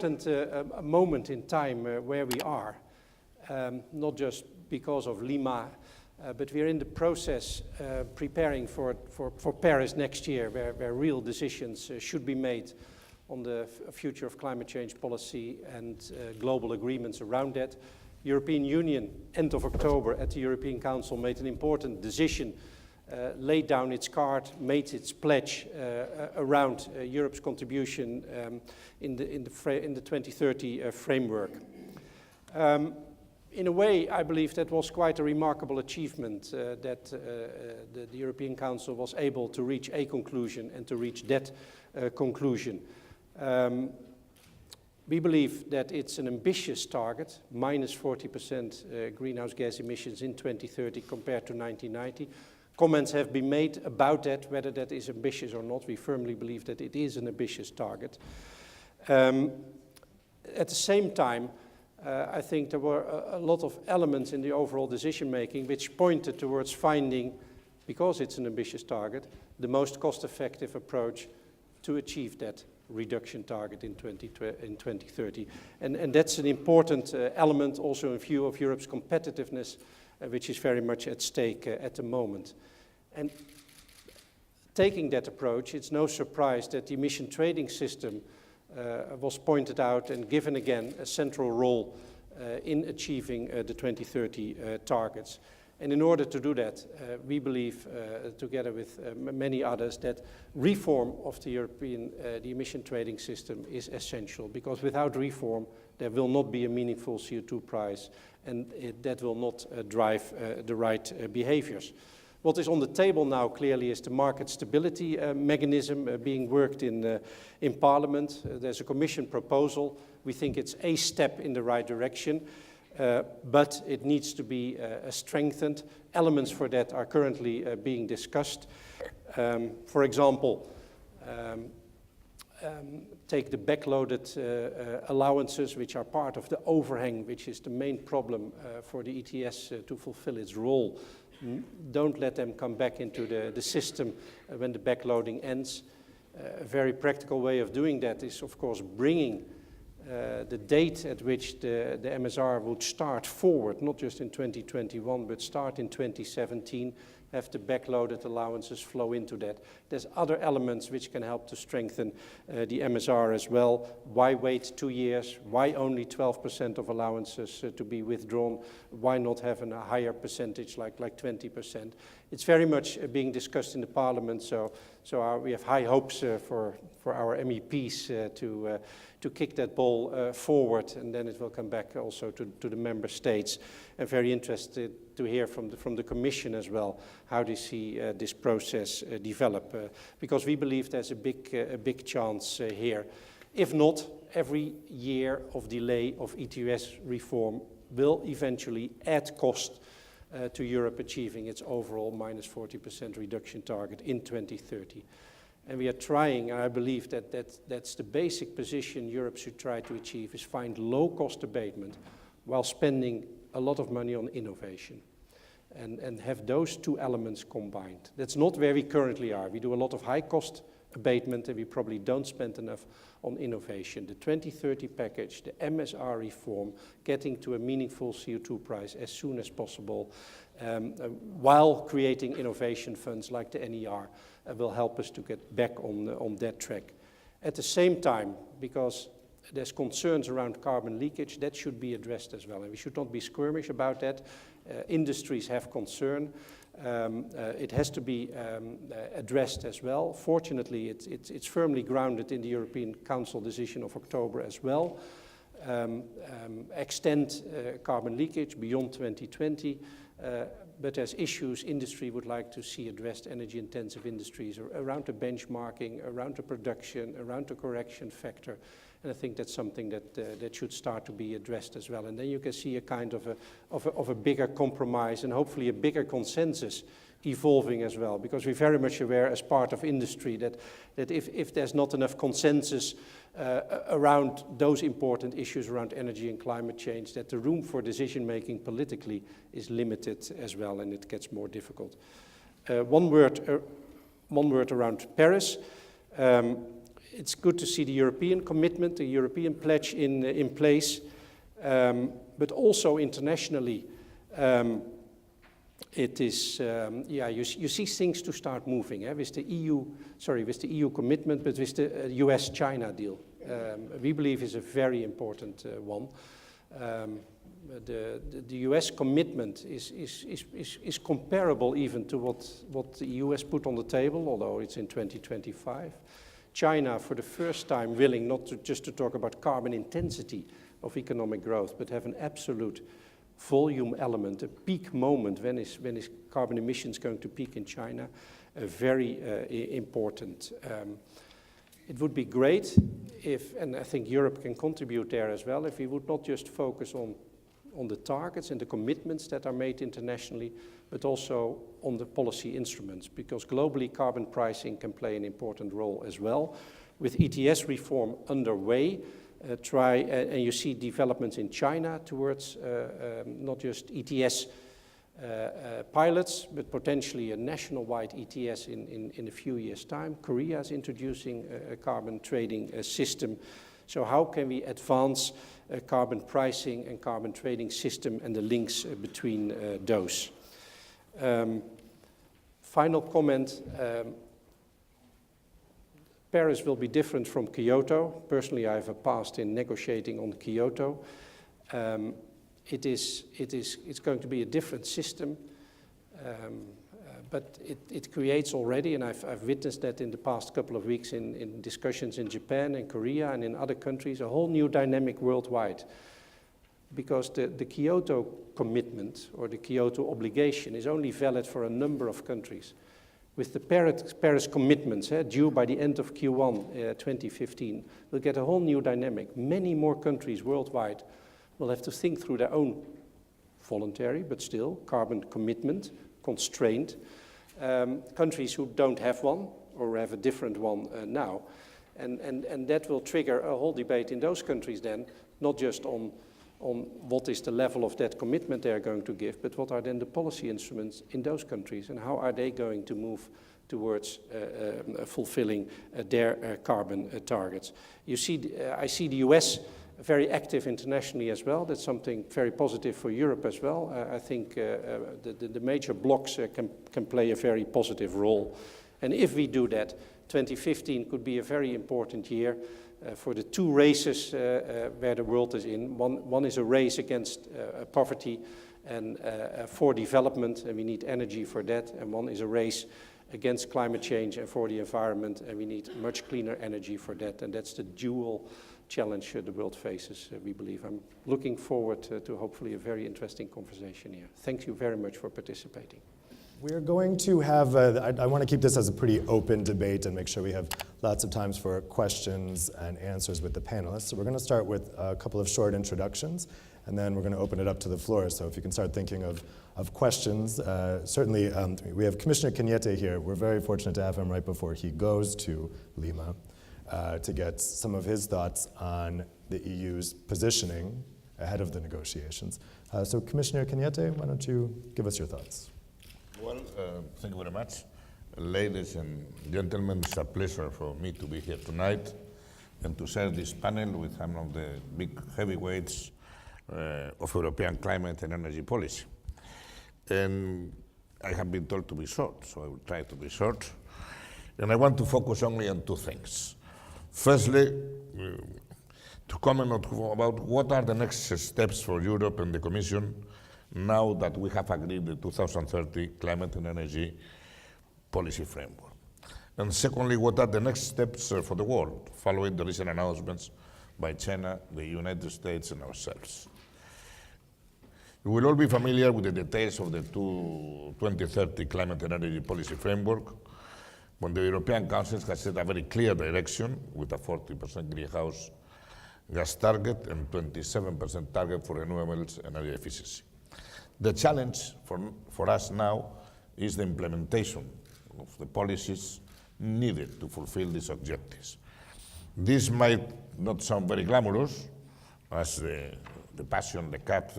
important moment in time where we are, not just because of Lima, but we're in the process preparing for Paris next year, where real decisions should be made on the future of climate change policy and global agreements around that. European Union, end of October at the European Council, made an important decision, laid down its card, made its pledge around Europe's contribution in the 2030 framework. In a way, I believe that was quite a remarkable achievement that the European Council was able to reach a conclusion and to reach that conclusion. We believe that it's an ambitious target, minus 40% greenhouse gas emissions in 2030 compared to 1990. Comments have been made about that, whether that is ambitious or not. We firmly believe that it is an ambitious target. At the same time, I think there were a lot of elements in the overall decision-making which pointed towards finding, because it's an ambitious target, the most cost-effective approach to achieve that reduction target in 2030. And that's an important element also in view of Europe's competitiveness, which is very much at stake at the moment. And taking that approach, it's no surprise that the emission trading system was pointed out and given again a central role in achieving the 2030 targets. And in order to do that, we believe, together with many others, that reform of the the emission trading system is essential, because without reform, there will not be a meaningful CO2 price, and that will not drive the right behaviors. What is on the table now clearly is the market stability mechanism being worked in Parliament. There's a Commission proposal. We think it's a step in the right direction. But it needs to be strengthened. Elements for that are currently being discussed. For example, take the backloaded allowances, which are part of the overhang, which is the main problem for the ETS to fulfill its role. Don't let them come back into the system when the backloading ends. A very practical way of doing that is, of course, bringing the date at which the MSR would start forward, not just in 2021, but start in 2017, have the backloaded allowances flow into that. There's other elements which can help to strengthen the MSR as well. Why wait 2 years? Why only 12% of allowances to be withdrawn? Why not have a higher percentage like 20%? It's very much being discussed in the Parliament, so we have high hopes for our MEPs to kick that ball forward, and then it will come back also to the member states. I'm very interested to hear from the Commission as well how they see this process develop, because we believe there's a big chance here. If not, every year of delay of ETS reform will eventually add cost to Europe achieving its overall minus 40% reduction target in 2030. And we are trying, and I believe that's the basic position Europe should try to achieve, is find low-cost abatement while spending a lot of money on innovation, and have those two elements combined. That's not where we currently are. We do a lot of high-cost abatement, and we probably don't spend enough on innovation. The 2030 package, the MSR reform, getting to a meaningful CO2 price as soon as possible, while creating innovation funds like the NER, will help us to get back on that track. At the same time, because there's concerns around carbon leakage, that should be addressed as well, and we should not be squirmish about that. Industries have concern. It has to be addressed as well. Fortunately, it's firmly grounded in the European Council decision of October as well. Extend carbon leakage beyond 2020, but as issues industry would like to see addressed, energy-intensive industries, around the benchmarking, around the production, around the correction factor. And I think that's something that should start to be addressed as well. And then you can see a kind of a bigger compromise and hopefully a bigger consensus evolving as well, because we're very much aware as part of industry that if there's not enough consensus around those important issues around energy and climate change, that the room for decision-making politically is limited as well, and it gets more difficult. One word around Paris. it's good to see the European commitment, the European pledge in place, but also internationally. It is, you see things to start moving with the EU commitment, but with the US-China deal. We believe is a very important one. The US commitment is comparable even to what the EU has put on the table, although it's in 2025. China, for the first time, willing not just to talk about carbon intensity of economic growth, but have an absolute volume element, a peak moment. When is carbon emissions going to peak in China? Very important. It would be great if, and I think Europe can contribute there as well, if we would not just focus on the targets and the commitments that are made internationally, but also on the policy instruments, because globally carbon pricing can play an important role as well. With ETS reform underway, and you see developments in China towards not just ETS pilots, but potentially a national-wide ETS in a few years' time. Korea is introducing a carbon trading system. So how can we advance carbon pricing and carbon trading system and the links between those? Final comment. Paris will be different from Kyoto. Personally, I have a past in negotiating on Kyoto. It's going to be a different system, but it creates already, and I've witnessed that in the past couple of weeks in discussions in Japan and Korea and in other countries, a whole new dynamic worldwide. Because the Kyoto commitment or the Kyoto obligation is only valid for a number of countries. With the Paris commitments due by the end of Q1 2015, we'll get a whole new dynamic. Many more countries worldwide will have to think through their own voluntary, but still, carbon commitment, constraint. Countries who don't have one or have a different one now. And that will trigger a whole debate in those countries then, not just on what is the level of that commitment they're going to give, but what are then the policy instruments in those countries and how are they going to move towards fulfilling their carbon targets. You see, I see the US very active internationally as well. That's something very positive for Europe as well. I think the major blocs can play a very positive role. And if we do that, 2015 could be a very important year for the two races where the world is in. One is a race against poverty and for development, and we need energy for that. And one is a race against climate change and for the environment, and we need much cleaner energy for that. And that's the dual challenge the world faces, we believe. I'm looking forward to hopefully a very interesting conversation here. Thank you very much for participating. We're going to have, I want to keep this as a pretty open debate and make sure we have lots of times for questions and answers with the panelists. So we're going to start with a couple of short introductions, and then we're going to open it up to the floor. So if you can start thinking of questions. Certainly, we have Commissioner Cañete here. We're very fortunate to have him right before he goes to Lima to get some of his thoughts on the EU's positioning ahead of the negotiations. So Commissioner Cañete, why don't you give us your thoughts? Well, thank you very much. Ladies and gentlemen, it's a pleasure for me to be here tonight and to share this panel with one of the big heavyweights of European climate and energy policy. And I have been told to be short, so I will try to be short. And I want to focus only on two things. Firstly, to comment about what are the next steps for Europe and the Commission now that we have agreed the 2030 climate and energy policy framework. And secondly, what are the next steps for the world following the recent announcements by China, the United States, and ourselves. You will all be familiar with the details of the 2030 climate and energy policy framework, when the European Council has set a very clear direction with a 40% greenhouse gas target and 27% target for renewables and energy efficiency. The challenge for us now is the implementation of the policies needed to fulfill these objectives. This might not sound very glamorous, as the passion, the cut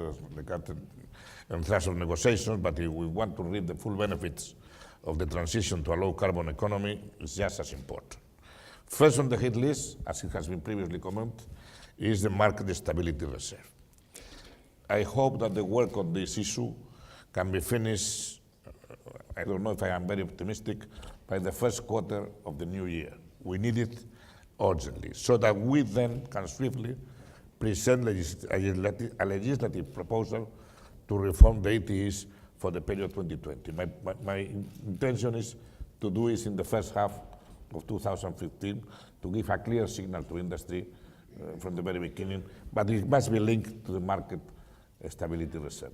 and thrust of negotiations, but if we want to reap the full benefits of the transition to a low-carbon economy, it's just as important. First on the hit list, as it has been previously commented, is the market stability reserve. I hope that the work on this issue can be finished, I don't know if I am very optimistic, by the first quarter of the new year. We need it urgently, so that we then can swiftly present a legislative proposal to reform the ETS for the period 2020. My intention is to do it in the first half of 2015 to give a clear signal to industry from the very beginning, but it must be linked to the market stability reserve.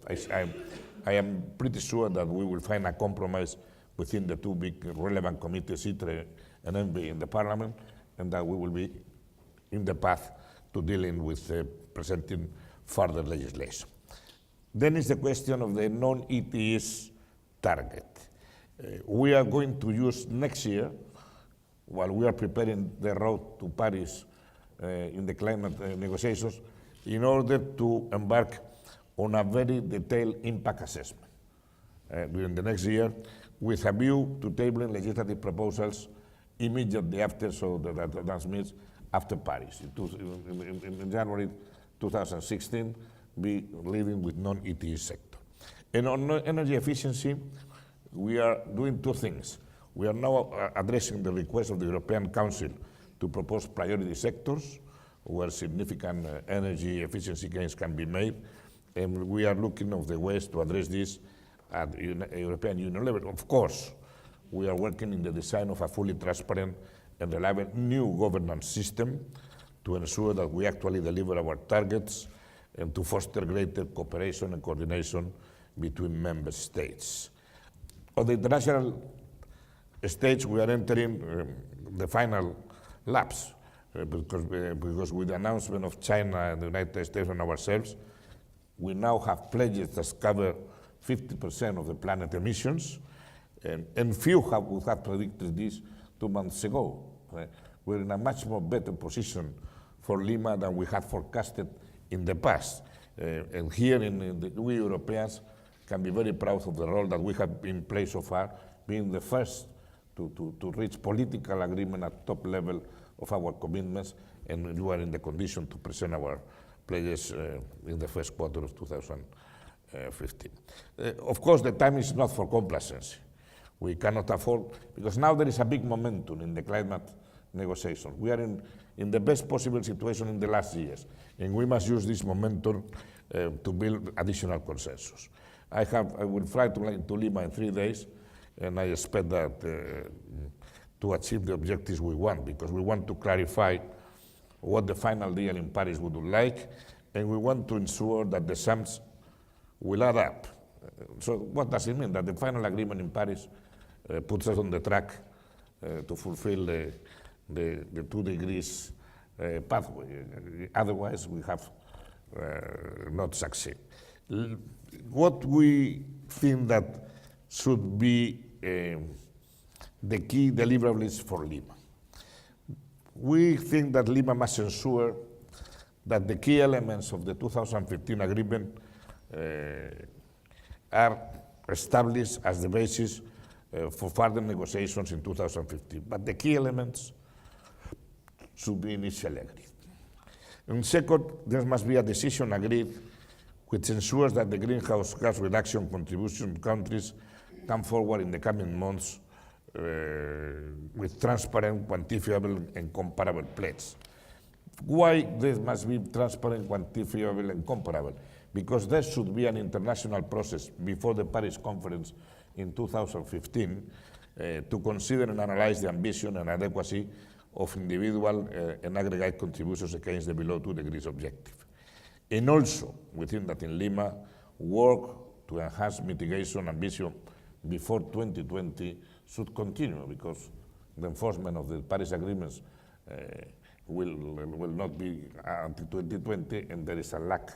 I am pretty sure that we will find a compromise within the two big relevant committees, ITRE and ENVI in the Parliament, and that we will be in the path to dealing with presenting further legislation. Then is the question of the non-ETS target. We are going to use next year, while we are preparing the road to Paris in the climate negotiations, in order to embark on a very detailed impact assessment during the next year, with a view to tabling legislative proposals immediately after, so that means after Paris. In January 2016, be leading with non-ETS sector. And on energy efficiency, we are doing two things. We are now addressing the request of the European Council to propose priority sectors where significant energy efficiency gains can be made. And we are looking at the ways to address this at European Union level. Of course, we are working in the design of a fully transparent and reliable new governance system to ensure that we actually deliver our targets and to foster greater cooperation and coordination between member states. On the international stage, we are entering the final laps because with the announcement of China and the United States and ourselves, we now have pledges that cover 50% of the planet emissions, and few would have predicted this 2 months ago. We're in a much more better position for Lima than we had forecasted in the past. And here we Europeans can be very proud of the role that we have been played so far, being the first to reach political agreement at top level of our commitments, and we are in the condition to present our pledges in the first quarter of 2015. Of course, the time is not for complacency. We cannot afford, because now there is a big momentum in the climate negotiation. We are in the best possible situation in the last years, and we must use this momentum to build additional consensus. I will fly to Lima in 3 days, and I expect that to achieve the objectives we want, because we want to clarify what the final deal in Paris would look like, and we want to ensure that the sums will add up. So what does it mean? That the final agreement in Paris puts us on the track to fulfill the 2 degrees pathway. Otherwise, we have not succeed. What we think that should be the key deliverables for Lima. We think that Lima must ensure that the key elements of the 2015 agreement are established as the basis for further negotiations in 2015. But the key elements should be initially agreed. And second, there must be a decision agreed which ensures that the greenhouse gas reduction contribution countries come forward in the coming months with transparent, quantifiable, and comparable pledges. Why this must be transparent, quantifiable, and comparable? Because there should be an international process before the Paris conference in 2015 to consider and analyze the ambition and adequacy of individual and aggregate contributions against the below 2 degrees objective. And also, within that in Lima, work to enhance mitigation ambition before 2020 should continue, because the enforcement of the Paris agreements will not be until 2020, and there is a lack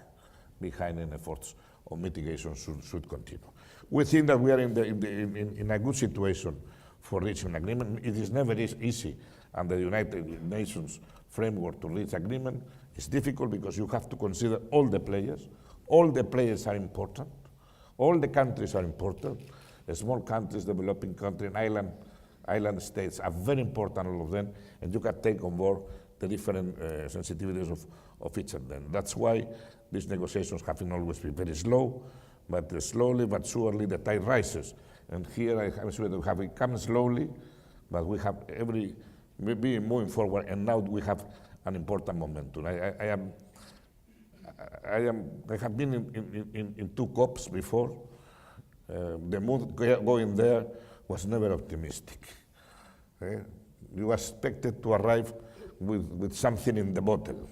behind, and efforts of mitigation should continue. We think that we are in a good situation for reaching an agreement. It is never easy under the United Nations framework to reach agreement. It's difficult because you have to consider all the players. All the players are important. All the countries are important. The small countries, developing country, and island island states are very important, all of them, and you can take on board the different sensitivities of each of them. That's why these negotiations have always been very slow, but slowly but surely the tide rises. And here I'm sure that we have it come slowly, but we have be moving forward, and now we have an important momentum. I have been in two COPs before. The mood going there was never optimistic. You expected to arrive with something in the bottle.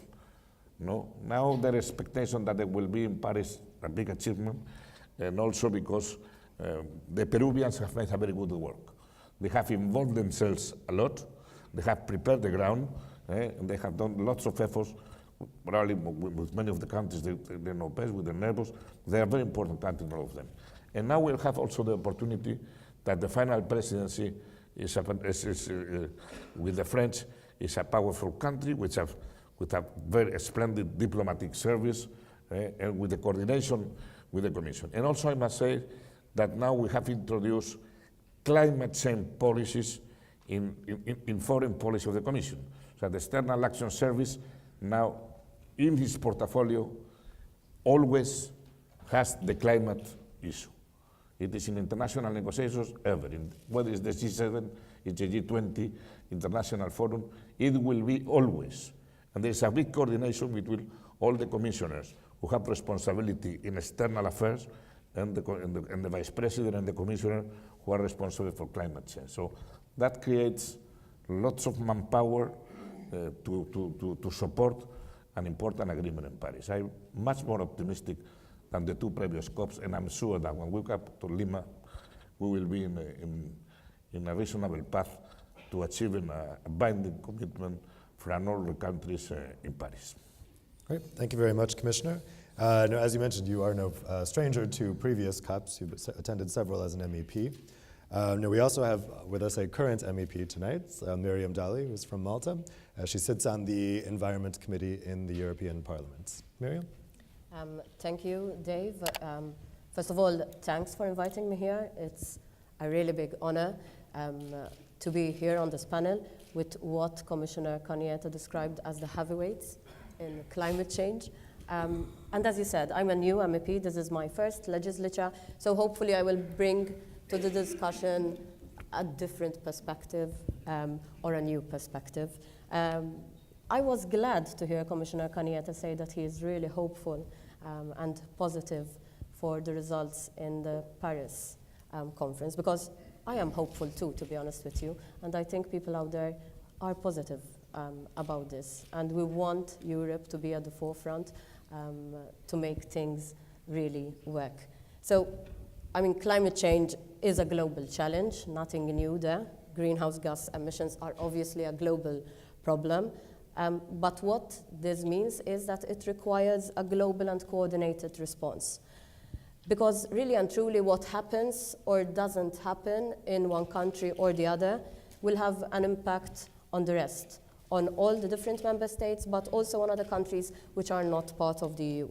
No? Now there is expectation that there will be in Paris a big achievement, and also because the Peruvians have made a very good work. They have involved themselves a lot. They have prepared the ground, and they have done lots of efforts, probably with many of the countries they know best, with the neighbors. They are very important countries, all of them. And now we'll have also the opportunity that the final presidency is with the French is a powerful country with a very splendid diplomatic service, and with the coordination with the Commission. And also I must say that now we have introduced climate change policies in foreign policy of the Commission. So the External Action Service now in his portfolio always has the climate issue. It is in international negotiations ever, whether it's the G7, it's the G20, International Forum, it will be always. And there's a big coordination between all the commissioners who have responsibility in external affairs and the Vice President and the Commissioner who are responsible for climate change. So that creates lots of manpower to support an important agreement in Paris. I'm much more optimistic than the two previous COPs, and I'm sure that when we come to Lima, we will be in a reasonable path to achieving a binding commitment from all the countries in Paris. Great, thank you very much, Commissioner. Now, as you mentioned, you are no stranger to previous COPs. You've attended several as an MEP. Now, we also have with us a current MEP tonight, Miriam Dalli, who's from Malta. She sits on the Environment Committee in the European Parliament. Miriam? Thank you, Dave. First of all, thanks for inviting me here. It's a really big honor to be here on this panel with what Commissioner Cañete described as the heavyweights in climate change. And as you said, I'm a new MEP. This is my first legislature, so hopefully I will bring to the discussion a different perspective or a new perspective. I was glad to hear Commissioner Cañete say that he is really hopeful and positive for the results in the Paris conference, because I am hopeful too, to be honest with you, and I think people out there are positive about this, and we want Europe to be at the forefront to make things really work. So, I mean, climate change is a global challenge, nothing new there. Greenhouse gas emissions are obviously a global problem. But what this means is that it requires a global and coordinated response. Because really and truly what happens or doesn't happen in one country or the other will have an impact on the rest, on all the different member states, but also on other countries which are not part of the EU.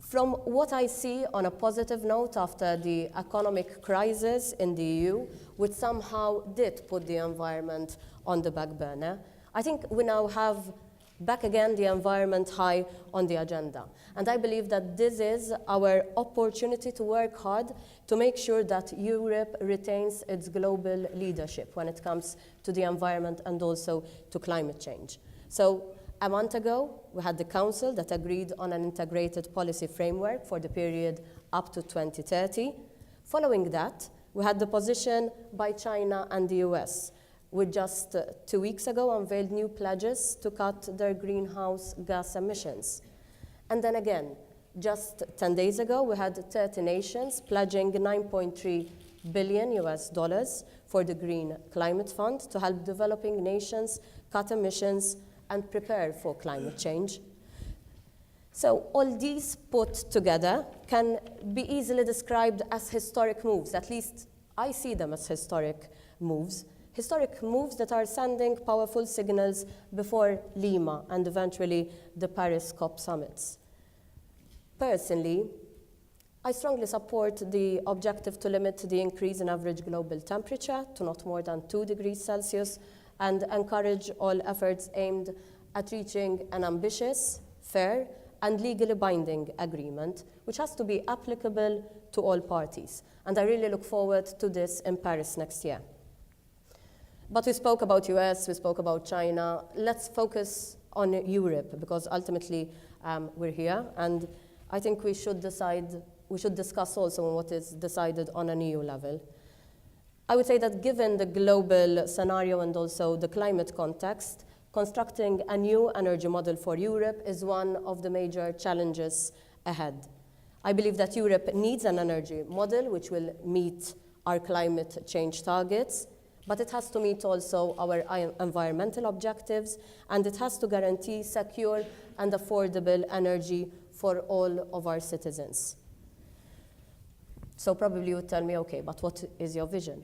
From what I see on a positive note after the economic crisis in the EU, which somehow did put the environment on the back burner, I think we now have back again the environment high on the agenda. And I believe that this is our opportunity to work hard to make sure that Europe retains its global leadership when it comes to the environment and also to climate change. So a month ago, we had the Council that agreed on an integrated policy framework for the period up to 2030. Following that, we had the position by China and the US, which just 2 weeks ago unveiled new pledges to cut their greenhouse gas emissions. And then again, just 10 days ago, we had 30 nations pledging $9.3 billion for the Green Climate Fund to help developing nations cut emissions and prepare for climate change. So all these put together can be easily described as historic moves. At least I see them as historic moves. Historic moves that are sending powerful signals before Lima and eventually the Paris COP summits. Personally, I strongly support the objective to limit the increase in average global temperature to not more than 2 degrees Celsius and encourage all efforts aimed at reaching an ambitious, fair, and legally binding agreement, which has to be applicable to all parties. And I really look forward to this in Paris next year. But we spoke about US, we spoke about China. Let's focus on Europe, because ultimately we're here, and I think we should discuss also on what is decided on an EU level. I would say that given the global scenario and also the climate context, constructing a new energy model for Europe is one of the major challenges ahead. I believe that Europe needs an energy model which will meet our climate change targets, but it has to meet also our environmental objectives, and it has to guarantee secure and affordable energy for all of our citizens. So probably you would tell me, okay, but what is your vision?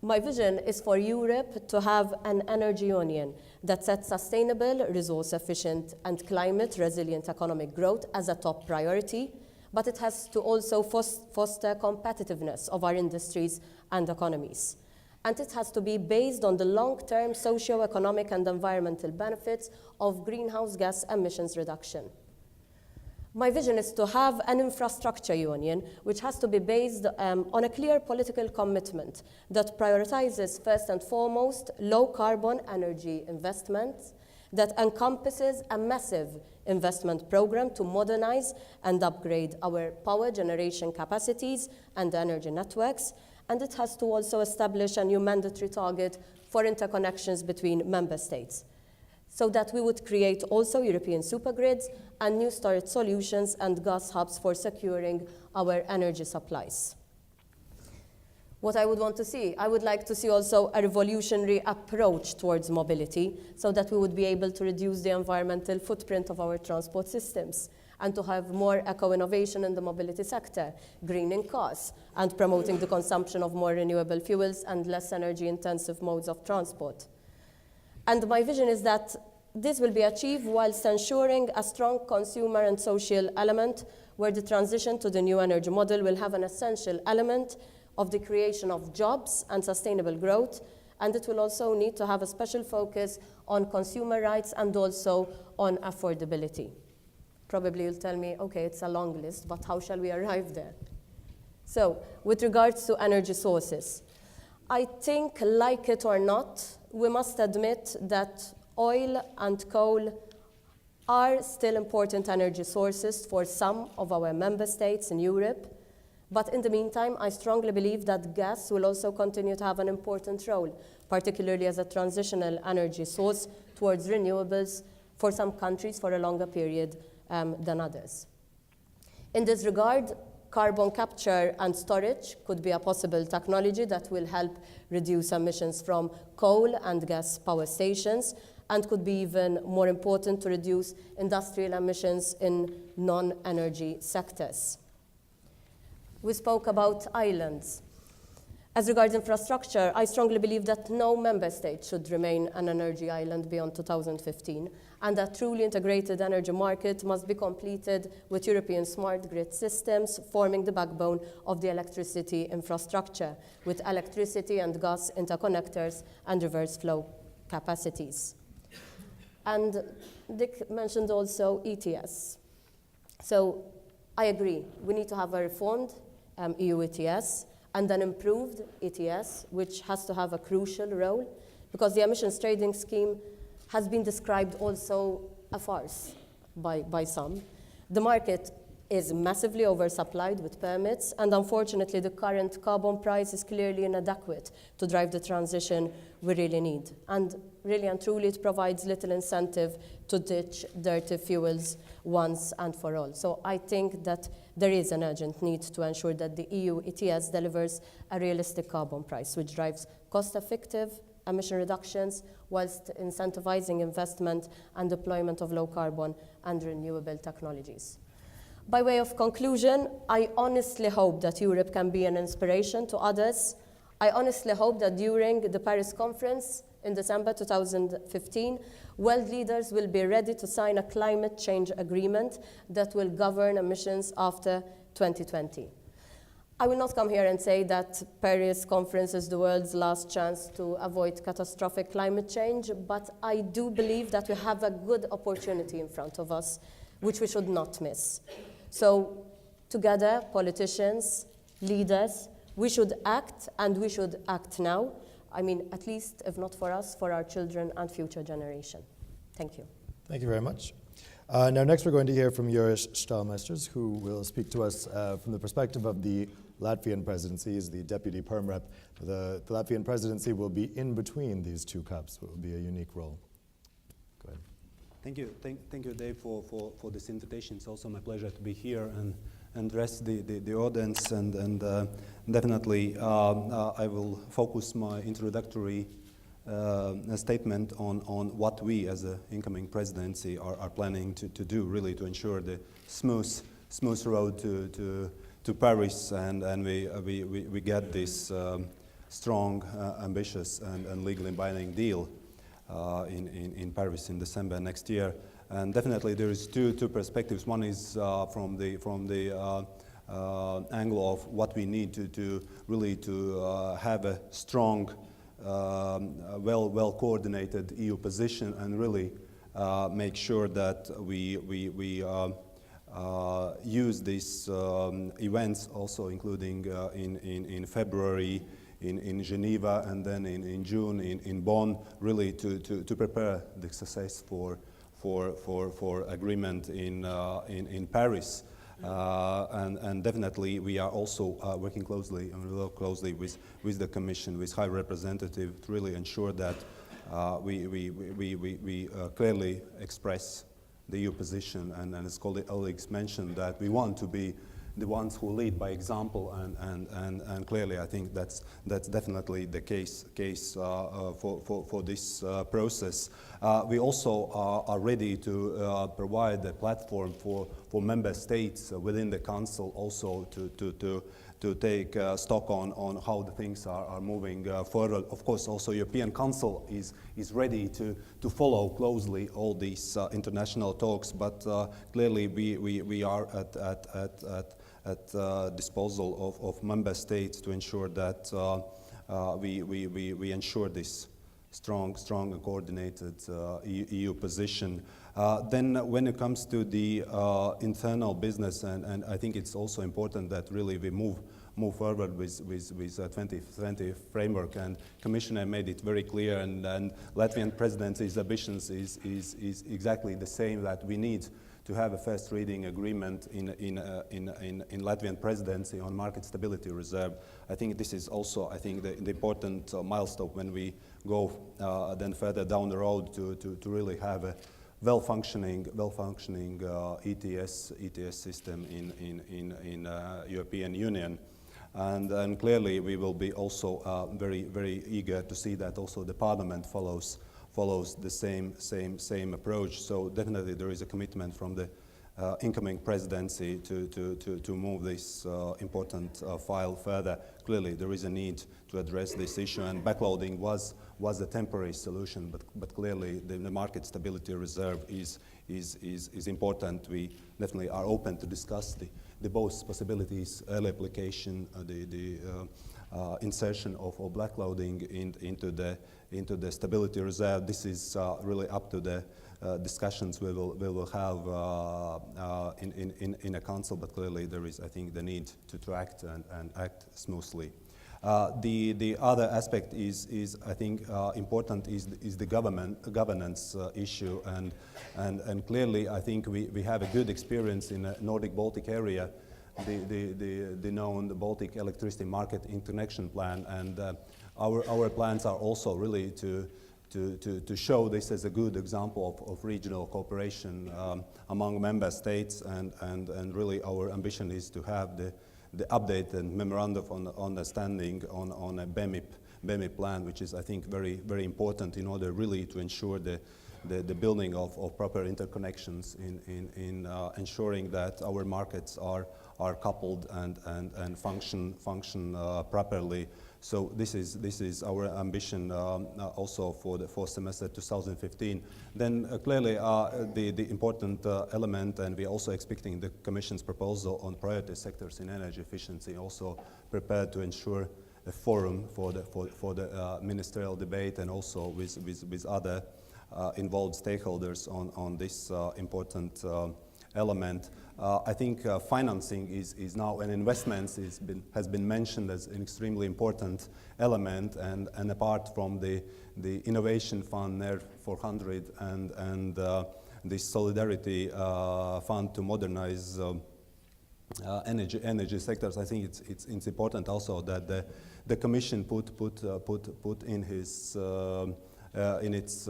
My vision is for Europe to have an energy union that sets sustainable, resource-efficient, and climate-resilient economic growth as a top priority, but it has to also foster competitiveness of our industries and economies. And it has to be based on the long-term socio-economic and environmental benefits of greenhouse gas emissions reduction. My vision is to have an infrastructure union which has to be based on a clear political commitment that prioritizes first and foremost low-carbon energy investments, that encompasses a massive investment program to modernize and upgrade our power generation capacities and energy networks, and it has to also establish a new mandatory target for interconnections between member states, so that we would create also European supergrids and new storage solutions and gas hubs for securing our energy supplies. What I would want to see, I would like to see also a revolutionary approach towards mobility, so that we would be able to reduce the environmental footprint of our transport systems and to have more eco-innovation in the mobility sector, greening cars and promoting the consumption of more renewable fuels and less energy-intensive modes of transport. And my vision is that this will be achieved whilst ensuring a strong consumer and social element, where the transition to the new energy model will have an essential element of the creation of jobs and sustainable growth, and it will also need to have a special focus on consumer rights and also on affordability. Probably you'll tell me, okay, it's a long list, but how shall we arrive there? So, with regards to energy sources, I think, like it or not, we must admit that oil and coal are still important energy sources for some of our member states in Europe. But in the meantime, I strongly believe that gas will also continue to have an important role, particularly as a transitional energy source towards renewables for some countries for a longer period than others. In this regard, carbon capture and storage could be a possible technology that will help reduce emissions from coal and gas power stations, and could be even more important to reduce industrial emissions in non-energy sectors. We spoke about islands. As regards infrastructure, I strongly believe that no member state should remain an energy island beyond 2015, and that truly integrated energy market must be completed with European smart grid systems forming the backbone of the electricity infrastructure, with electricity and gas interconnectors and reverse flow capacities. And Dick mentioned also ETS. So I agree, we need to have a reformed EU ETS, and an improved ETS, which has to have a crucial role, because the emissions trading scheme has been described also a farce by some. The market is massively oversupplied with permits, and unfortunately the current carbon price is clearly inadequate to drive the transition we really need. And really and truly it provides little incentive to ditch dirty fuels once and for all. So I think that there is an urgent need to ensure that the EU ETS delivers a realistic carbon price, which drives cost-effective emission reductions whilst incentivizing investment and deployment of low-carbon and renewable technologies. By way of conclusion, I honestly hope that Europe can be an inspiration to others. I honestly hope that during the Paris conference in December 2015, world leaders will be ready to sign a climate change agreement that will govern emissions after 2020. I will not come here and say that Paris conference is the world's last chance to avoid catastrophic climate change, but I do believe that we have a good opportunity in front of us, which we should not miss. So together, politicians, leaders, we should act, and we should act now. I mean, at least, if not for us, for our children and future generation. Thank you. Thank you very much. Now next we're going to hear from Juris Štalmeistars, who will speak to us from the perspective of the Latvian presidency. He's the deputy perm rep. The Latvian presidency will be in between these two cups. It will be a unique role. Go ahead. Thank you. Thank you, Dave, for this invitation. It's also my pleasure to be here and address the audience. And definitely I will focus my introductory statement on what we as an incoming presidency are planning to do, really, to ensure the smooth road to Paris, and we get this strong, ambitious, and legally binding deal in Paris in December next year. And definitely there is two perspectives. One is from the angle of what we need to really have a strong, well coordinated EU position, and really make sure that we use these events also, including in February in Geneva, and then in June in Bonn, really to prepare the success for agreement in Paris. And definitely we are also working closely, and we work closely with the Commission, with High Representative, to really ensure that we clearly express the EU position, and as colleagues mentioned, that we want to be the ones who lead by example, and clearly I think that's definitely the case for this process. We also are ready to provide a platform for member states within the Council also to take stock on how the things are moving forward. Of course, also European Council is ready to follow closely all these international talks, but clearly we are at disposal of member states to ensure that we ensure this strong and coordinated EU position. Then when it comes to the internal business, and I think it's also important that really we move forward with 2020 framework, and Commissioner made it very clear, and Latvian presidency's ambitions is exactly the same, that we need to have a first reading agreement in Latvian presidency on market stability reserve. I think this is also, I think, the important milestone when we go then further down the road to really have a well-functioning ETS system in European Union. And clearly we will be also very eager to see that also the Parliament follows the same approach. So definitely there is a commitment from the incoming presidency to move this important file further. Clearly there is a need to address this issue, and backloading was a temporary solution, but clearly the market stability reserve is important. We definitely are open to discuss the both possibilities: early application, the insertion of backloading into the stability reserve. This is really up to the discussions we will have in a council, but clearly there is, I think, the need to act and act smoothly. The other aspect is I think important is the governance issue, and clearly I think we have a good experience in the Nordic-Baltic area, the known Baltic Electricity Market Interconnection Plan, and our plans are also really to show this as a good example of regional cooperation among member states, and really our ambition is to have the updated memorandum of understanding on a BEMIP plan, which is, I think, very important in order really to ensure the building of proper interconnections in ensuring that our markets are coupled and function properly. So this is our ambition also for the fourth semester 2015. Then clearly the important element, and we're also expecting the Commission's proposal on priority sectors in energy efficiency, also prepared to ensure a forum for the ministerial debate and also with other involved stakeholders on this important element. I think financing is now, and investments has been mentioned as an extremely important element, and apart from the innovation fund NER 400 and the solidarity fund to modernize energy sectors, I think it's important also that the Commission put in its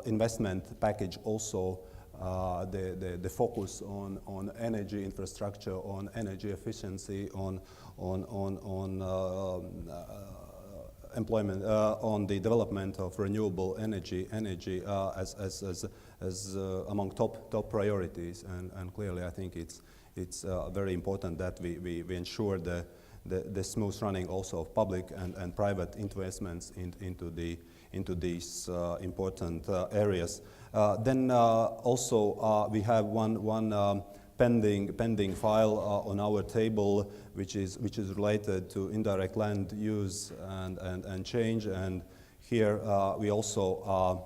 investment package also the focus on energy infrastructure, on energy efficiency, on employment, on the development of renewable energy as among top priorities. And clearly, I think it's very important that we ensure the smooth running also of public and private investments into these important areas. Then also we have one pending file on our table, which is related to indirect land use and change. And here we also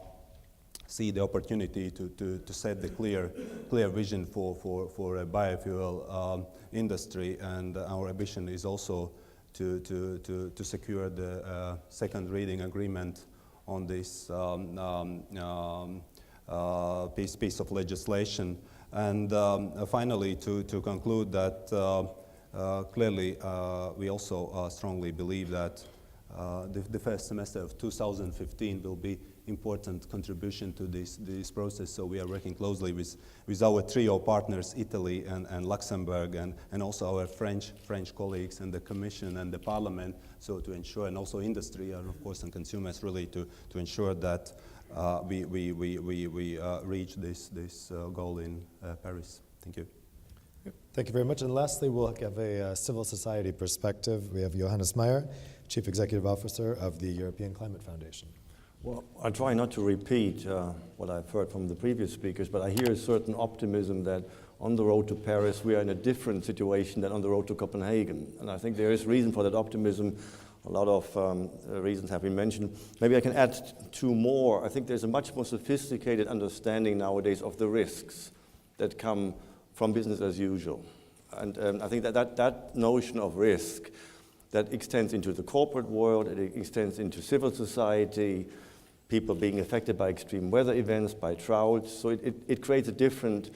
see the opportunity to set the clear vision for a biofuel industry, and our ambition is also to secure the second reading agreement on this piece of legislation. And finally, to conclude that clearly we also strongly believe that the first semester of 2015 will be important contribution to this process. So we are working closely with our trio partners, Italy and Luxembourg, and also our French colleagues and the Commission and the Parliament, so to ensure, and also industry and of course and consumers really to ensure that we reach this goal in Paris. Thank you. Thank you very much. And lastly, we'll have a civil society perspective. We have Johannes Meier, Chief Executive Officer of the European Climate Foundation. Well, I try not to repeat what I've heard from the previous speakers, but I hear a certain optimism that on the road to Paris we are in a different situation than on the road to Copenhagen. And I think there is reason for that optimism. A lot of reasons have been mentioned. Maybe I can add two more. I think there's a much more sophisticated understanding nowadays of the risks that come from business as usual. And I think that notion of risk that extends into the corporate world, it extends into civil society, people being affected by extreme weather events, by droughts. So it creates a different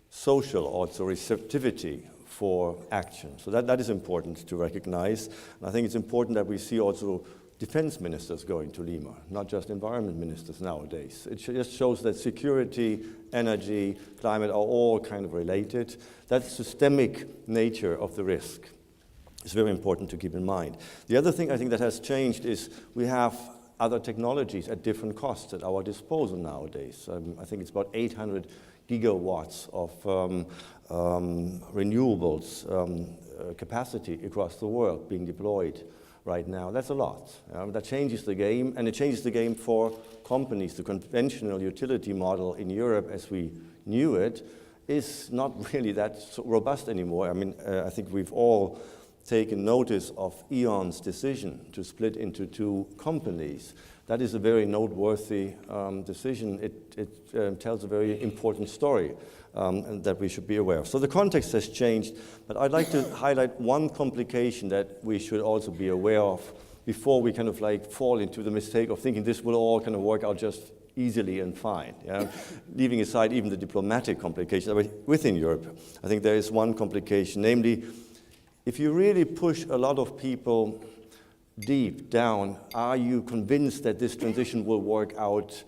social also receptivity for action. So that is important to recognize. And I think it's important that we see also defense ministers going to Lima, not just environment ministers nowadays. It just shows that security, energy, climate are all kind of related. That systemic nature of the risk is very important to keep in mind. The other thing I think that has changed is we have other technologies at different costs at our disposal nowadays. I think it's about 800 gigawatts of renewables capacity across the world being deployed right now. That's a lot. That changes the game, and it changes the game for companies. The conventional utility model in Europe as we knew it is not really that robust anymore. I mean, I think we've all taken notice of E.ON's decision to split into two companies. That is a very noteworthy decision. It tells a very important story and that we should be aware of. So the context has changed, but I'd like to highlight one complication that we should also be aware of before we kind of like fall into the mistake of thinking this will all kind of work out just easily and fine. Yeah? Leaving aside even the diplomatic complications within Europe, I think there is one complication, namely, if you really push a lot of people deep down, are you convinced that this transition will work out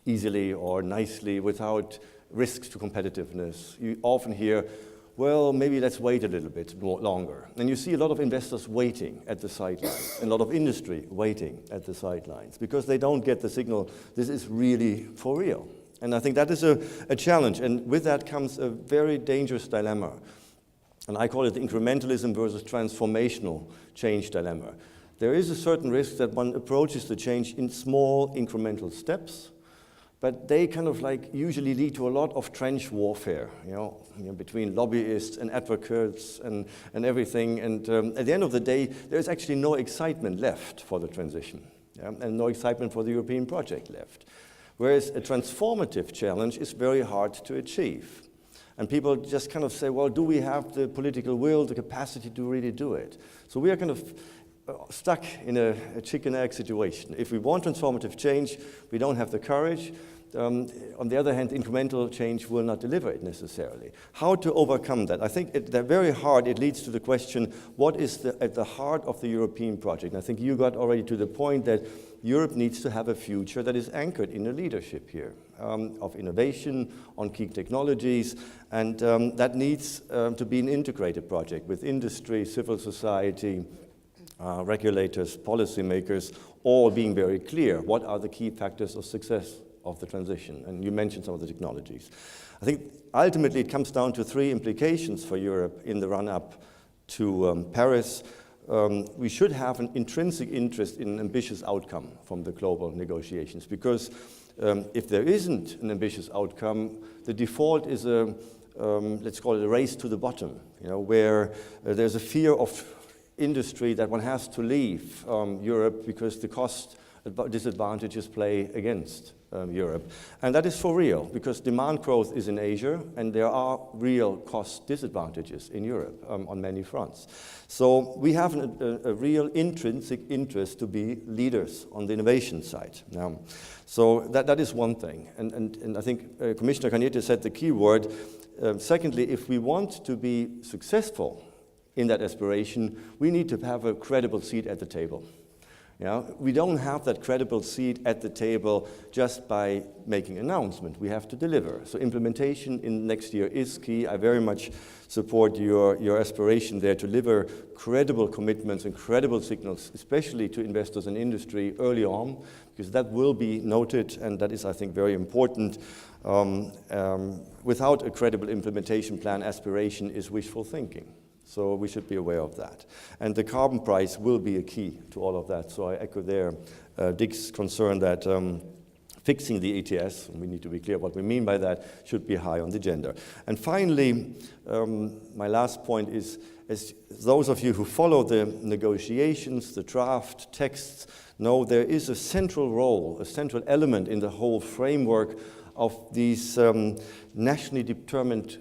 easily or nicely without risks to competitiveness? You often hear, well, maybe let's wait a little bit more longer. And you see a lot of investors waiting at the sidelines, and a lot of industry waiting at the sidelines, because they don't get the signal this is really for real. And I think that is a challenge, and with that comes a very dangerous dilemma. And I call it the incrementalism versus transformational change dilemma. there is a certain risk that one approaches the change in small incremental steps, but they kind of like usually lead to a lot of trench warfare, between lobbyists and advocates and everything. And at the end of the day, there's actually no excitement left for the transition, and no excitement for the European project left. Whereas a transformative challenge is very hard to achieve. And people just kind of say, well, do we have the political will, the capacity to really do it? So we are kind of stuck in a chicken-egg situation. If we want transformative change, we don't have the courage. On the other hand, incremental change will not deliver it necessarily. How to overcome that? I think at the very heart, it leads to the question, what is at the heart of the European project? And I think you got already to the point that Europe needs to have a future that is anchored in a leadership here of innovation on key technologies, and that needs to be an integrated project with industry, civil society, regulators, policymakers, all being very clear. What are the key factors of success of the transition? And you mentioned some of the technologies. I think ultimately it comes down to three implications for Europe in the run-up to Paris. We should have an intrinsic interest in an ambitious outcome from the global negotiations, because if there isn't an ambitious outcome, the default is let's call it a race to the bottom, where there's a fear of industry that one has to leave Europe because the cost disadvantages play against Europe. And that is for real, because demand growth is in Asia, and there are real cost disadvantages in Europe on many fronts. So we have a real intrinsic interest to be leaders on the innovation side. So that is one thing. And I think Commissioner Cañete said the key word. Secondly, if we want to be successful in that aspiration, we need to have a credible seat at the table. We don't have that credible seat at the table just by making an announcement. We have to deliver. So implementation in next year is key. I very much support your aspiration there to deliver credible commitments and credible signals, especially to investors and industry early on, because that will be noted, and that is, I think, very important. Without a credible implementation plan, aspiration is wishful thinking. So we should be aware of that. And the carbon price will be a key to all of that. So I echo there Dick's concern that fixing the ETS, and we need to be clear what we mean by that, should be high on the agenda. And finally, my last point is, as those of you who follow the negotiations, the draft texts, know there is a central role, a central element in the whole framework of these nationally determined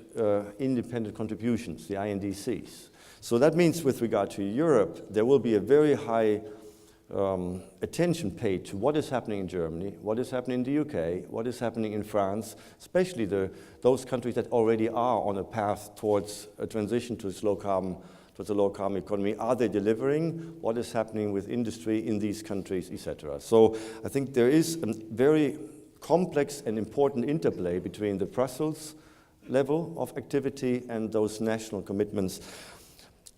independent contributions, the INDCs. So that means with regard to Europe, there will be a very high attention paid to what is happening in Germany, what is happening in the UK, what is happening in France, especially those countries that already are on a path towards a transition to a low carbon economy. Are they delivering? What is happening with industry in these countries, etc.? So I think there is a very complex and important interplay between the Brussels level of activity and those national commitments.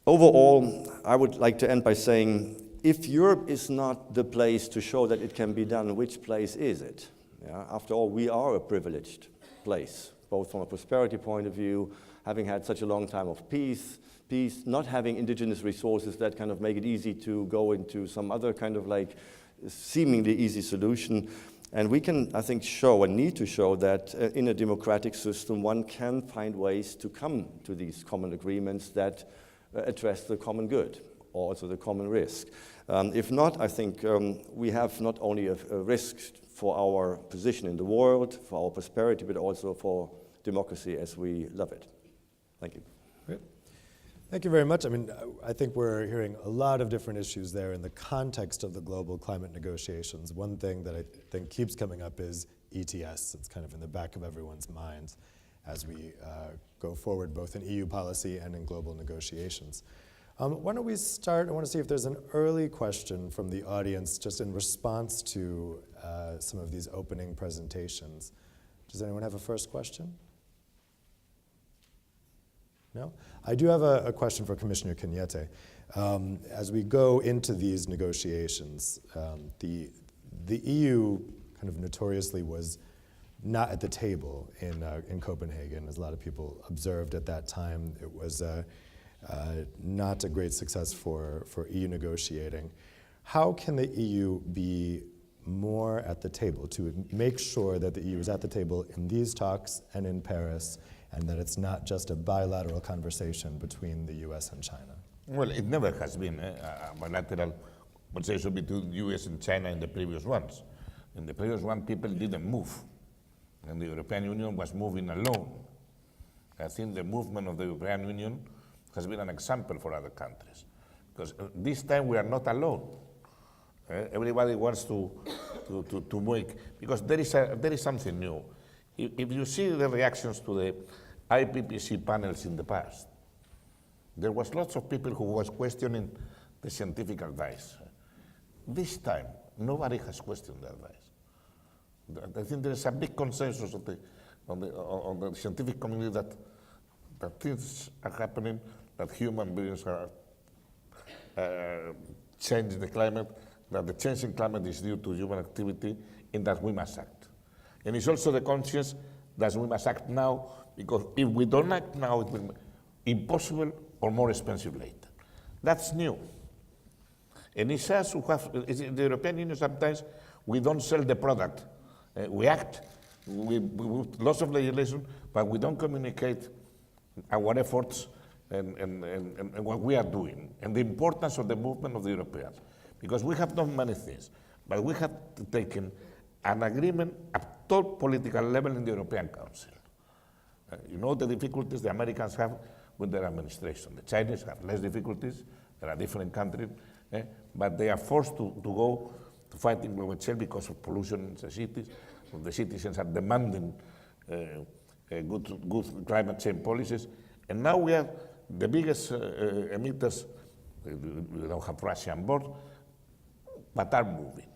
Overall, I would like to end by saying, if Europe is not the place to show that it can be done, which place is it? After all, we are a privileged place, both from a prosperity point of view, having had such a long time of peace, not having indigenous resources that kind of make it easy to go into some other kind of like seemingly easy solution. And we can, I think, show and need to show that in a democratic system, one can find ways to come to these common agreements that address the common good, or also the common risk. If not, I think we have not only a risk for our position in the world, for our prosperity, but also for democracy as we love it. Thank you. Great. Thank you very much. I mean, I think we're hearing a lot of different issues there in the context of the global climate negotiations. One thing that I think keeps coming up is ETS. It's kind of in the back of everyone's minds as we go forward, both in EU policy and in global negotiations. Why don't we start? I want to see if there's an early question from the audience just in response to some of these opening presentations. Does anyone have a first question? No? I do have a question for Commissioner Cañete. As we go into these negotiations, the EU kind of notoriously was not at the table in Copenhagen, as a lot of people observed at that time. It was not a great success for EU negotiating. How can the EU be more at the table to make sure that the EU is at the table in these talks and in Paris, and that it's not just a bilateral conversation between the US and China? Well, it never has been a bilateral conversation between the US and China in the previous ones. In the previous one, people didn't move, and the European Union was moving alone. I think the movement of the European Union has been an example for other countries, because this time we are not alone. Everybody wants to make, because there is something new. If you see the reactions to the IPPC panels in the past, there was lots of people who was questioning the scientific advice. This time, nobody has questioned the advice. I think there is a big consensus on the scientific community that things are happening, that human beings are changing the climate, that the change in climate is due to human activity, and that we must act. And it's also the conscience that we must act now, because if we don't act now, it will be impossible or more expensive later. That's new. And it's us who have, in the European Union sometimes, we don't sell the product. We act, we lots of legislation, but we don't communicate our efforts and what we are doing, and the importance of the movement of the Europeans. Because we have done many things, but we have taken an agreement at top political level in the European Council. You know the difficulties the Americans have with their administration. The Chinese have less difficulties. There are different countries, but they are forced to go to fighting climate change because of pollution in the cities. The citizens are demanding good climate change policies. And now we are the biggest emitters. We don't have Russia on board, but are moving.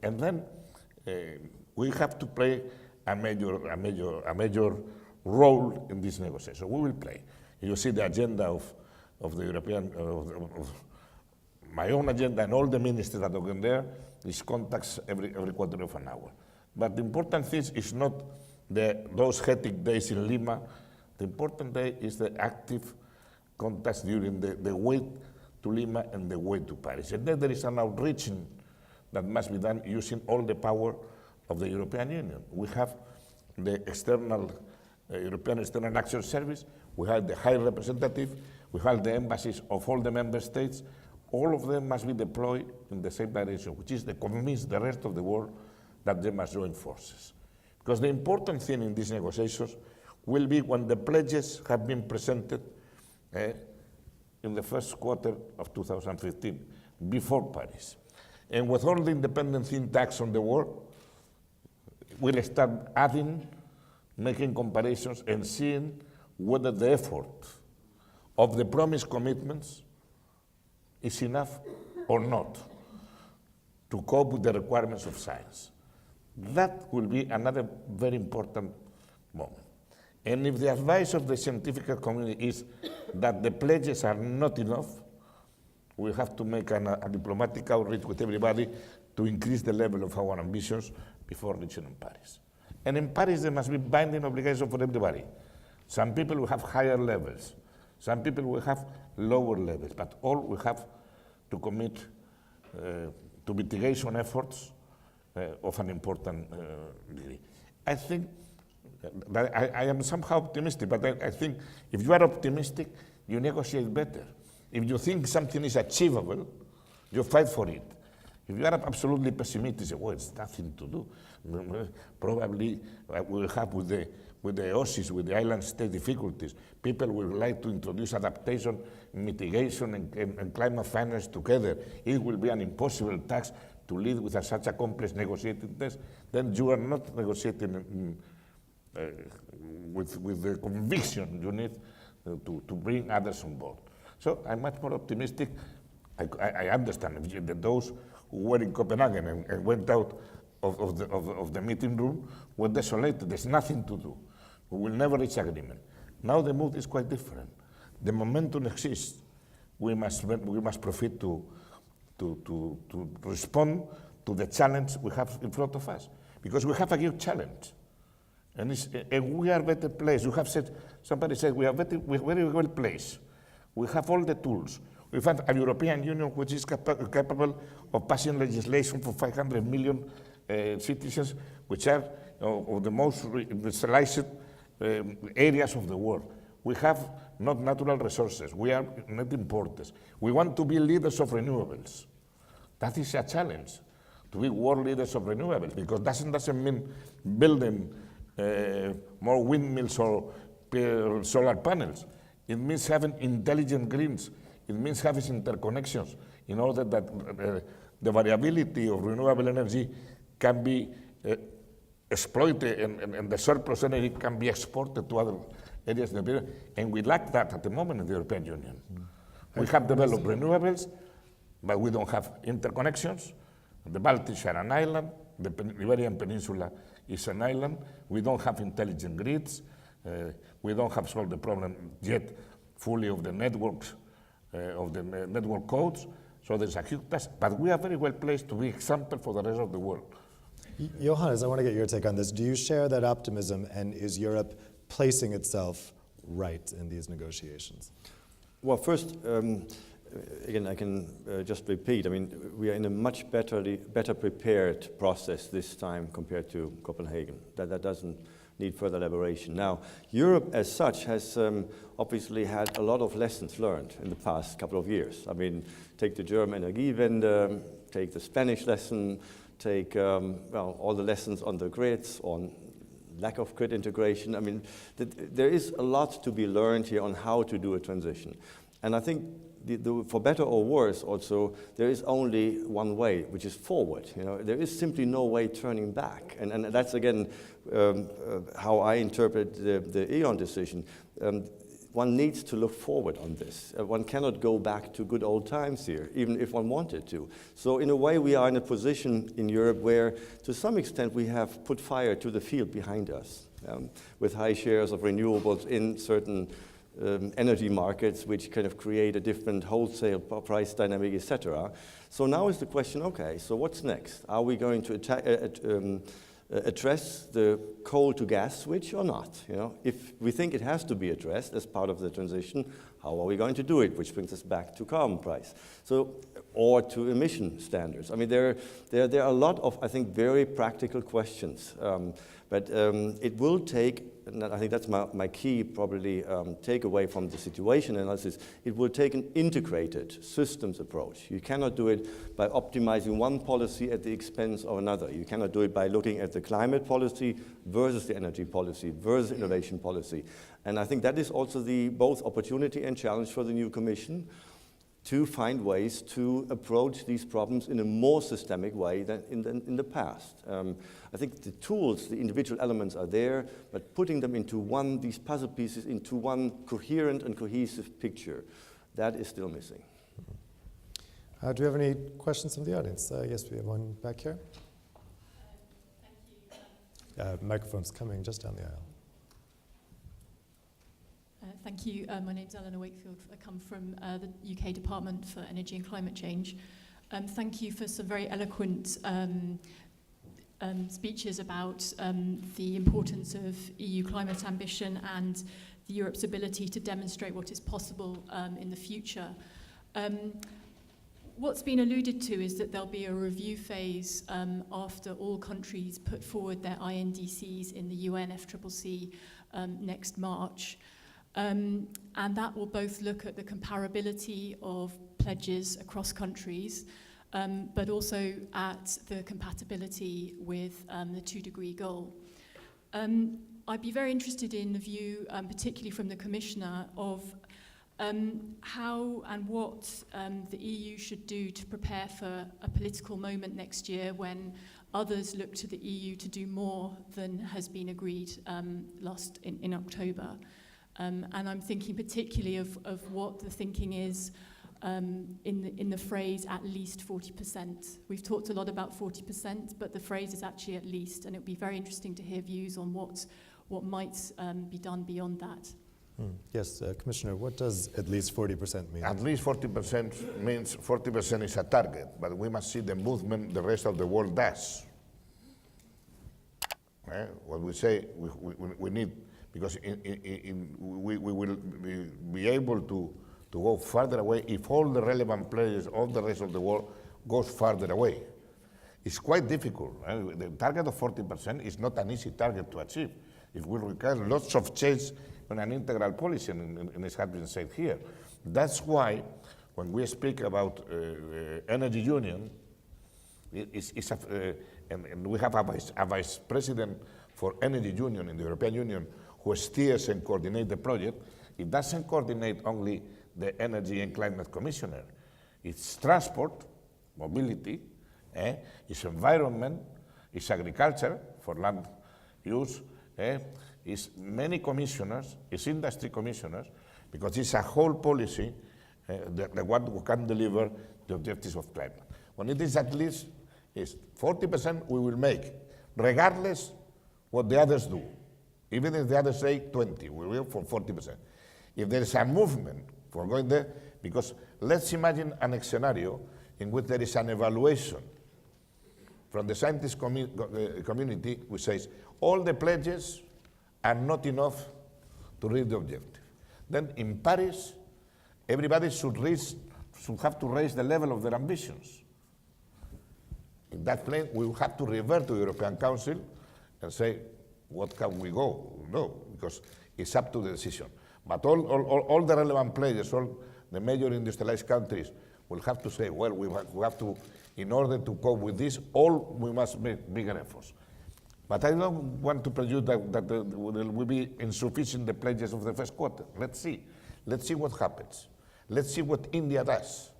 And then we have to play a major role in this negotiation. We will play. You see the agenda of the European, of my own agenda, and all the ministers that are going there is contacts every quarter of an hour. But the important thing is not those hectic days in Lima. The important day is the active contacts during the way to Lima and the way to Paris. And then there is an outreaching that must be done using all the power of the European Union. We have the external, European External Action Service, we have the High Representative, we have the embassies of all the member states. All of them must be deployed in the same direction, which is to convince the rest of the world that they must join forces. Because the important thing in these negotiations will be when the pledges have been presented in the first quarter of 2015, before Paris. And with all the independent think tanks on the world, we'll start adding, making comparisons, and seeing whether the effort of the promised commitments is enough or not to cope with the requirements of science. That will be another very important moment. And if the advice of the scientific community is that the pledges are not enough, we have to make a diplomatic outreach with everybody to increase the level of our ambitions before reaching in Paris. And in Paris, there must be binding obligations for everybody. Some people will have higher levels. Some people will have lower levels, but all will have to commit to mitigation efforts of an important degree. I think that I am somehow optimistic, but I think if you are optimistic, you negotiate better. If you think something is achievable, you fight for it. If you are absolutely pessimistic, you say, well, it's nothing to do. Probably we'll have with the OSIS, with the island state difficulties, people will like to introduce adaptation, mitigation, and climate finance together. It will be an impossible task to lead with such a complex negotiating test. Then you are not negotiating with the conviction you need to bring others on board. So I'm much more optimistic. I understand that those who were in Copenhagen and went out of the meeting room were desolated. There's nothing to do. We will never reach agreement. Now the mood is quite different. The momentum exists. We must profit to respond to the challenge we have in front of us, because we have a huge challenge. And we are better placed. You have said, somebody said, we are very well placed. We have all the tools. We have a European Union which is capable of passing legislation for 500 million citizens, which are of the most industrialized areas of the world. We have not natural resources. We are net importers. We want to be leaders of renewables. That is a challenge, to be world leaders of renewables, because doesn't mean building more windmills or solar panels. It means having intelligent grids. It means having interconnections in order that the variability of renewable energy can be exploited and the surplus energy can be exported to other areas in the world. And we lack that at the moment in the European Union. We have developed renewables, but we don't have interconnections. The Baltics are an island. The Iberian Peninsula is an island. We don't have intelligent grids. We don't have solved the problem yet fully of the networks, of the network codes. So there's a huge task, but we are very well placed to be example for the rest of the world. Johannes, I want to get your take on this. Do you share that optimism, and is Europe placing itself right in these negotiations? Well, first, again, I can just repeat. I mean, we are in a much better prepared process this time compared to Copenhagen. That doesn't need further elaboration. Now, Europe as such has obviously had a lot of lessons learned in the past couple of years. I mean, take the German Energiewende, take the Spanish lesson, take well, all the lessons on the grids, on lack of grid integration. I mean, there is a lot to be learned here on how to do a transition. And I think for better or worse also, there is only one way, which is forward. You know, there is simply no way turning back. And that's again how I interpret the E.ON decision. One needs to look forward on this. One cannot go back to good old times here, even if one wanted to. So in a way, we are in a position in Europe where, to some extent, we have put fire to the field behind us, with high shares of renewables in certain energy markets, which kind of create a different wholesale price dynamic, etc. So now is the question, okay, so what's next? Are we going to address the coal to gas switch or not? You know, if we think it has to be addressed as part of the transition, how are we going to do it? Which brings us back to carbon price. So, or to emission standards. I mean, there are a lot of, I think, very practical questions. But it will take, and I think that's my key probably takeaway from the situation analysis, it will take an integrated systems approach. You cannot do it by optimizing one policy at the expense of another. You cannot do it by looking at the climate policy versus the energy policy versus innovation policy. And I think that is also the both opportunity and challenge for the new Commission, to find ways to approach these problems in a more systemic way than in the past. I think the tools, the individual elements are there, but putting them into one, these puzzle pieces into one coherent and cohesive picture, that is still missing. Do we have any questions from the audience? Yes, we have one back here. Thank you. Microphone's coming just down the aisle. Thank you. My name's Eleanor Wakefield. I come from the UK Department for Energy and Climate Change. Thank you for some very eloquent speeches about the importance of EU climate ambition and Europe's ability to demonstrate what is possible in the future. What's been alluded to is that there'll be a review phase after all countries put forward their INDCs in the UNFCCC next March. And that will both look at the comparability of pledges across countries, but also at the compatibility with the 2-degree goal. I'd be very interested in the view, particularly from the Commissioner, of how and what the EU should do to prepare for a political moment next year when others look to the EU to do more than has been agreed in October. And I'm thinking particularly of what the thinking is in the phrase at least 40%. We've talked a lot about 40%, but the phrase is actually at least, and it would be very interesting to hear views on what might be done beyond that. Yes, Commissioner, what does at least 40% mean? At least 40% means 40% is a target, but we must see the movement the rest of the world does. What we say, we need, because we will be able to to go further away if all the relevant players of the rest of the world goes further away. It's quite difficult. The target of 40% is not an easy target to achieve. It will require lots of change on an integral policy, and it has been said here. That's why when we speak about energy union, and we have a vice president for energy union in the European Union who steers and coordinates the project. It doesn't coordinate only the energy and climate commissioner. It's transport, mobility, it's environment, it's agriculture for land use, it's many commissioners, it's industry commissioners, because it's a whole policy the one who can deliver the objectives of climate. When it is at least, is 40% we will make, regardless what the others do. Even if the others say 20, we will for 40%. If there is a movement for going there, because let's imagine a scenario in which there is an evaluation from the scientist community which says all the pledges are not enough to reach the objective. Then in Paris, everybody should have to raise the level of their ambitions. In that plane, we will have to revert to the European Council and say, what can we go? No, because it's up to the decision. But all the relevant players, all the major industrialized countries will have to say, well, we have to, in order to cope with this, we must make bigger efforts. But I don't want to presume that there will be insufficient the pledges of the first quarter. Let's see. Let's see what happens. Let's see what India does.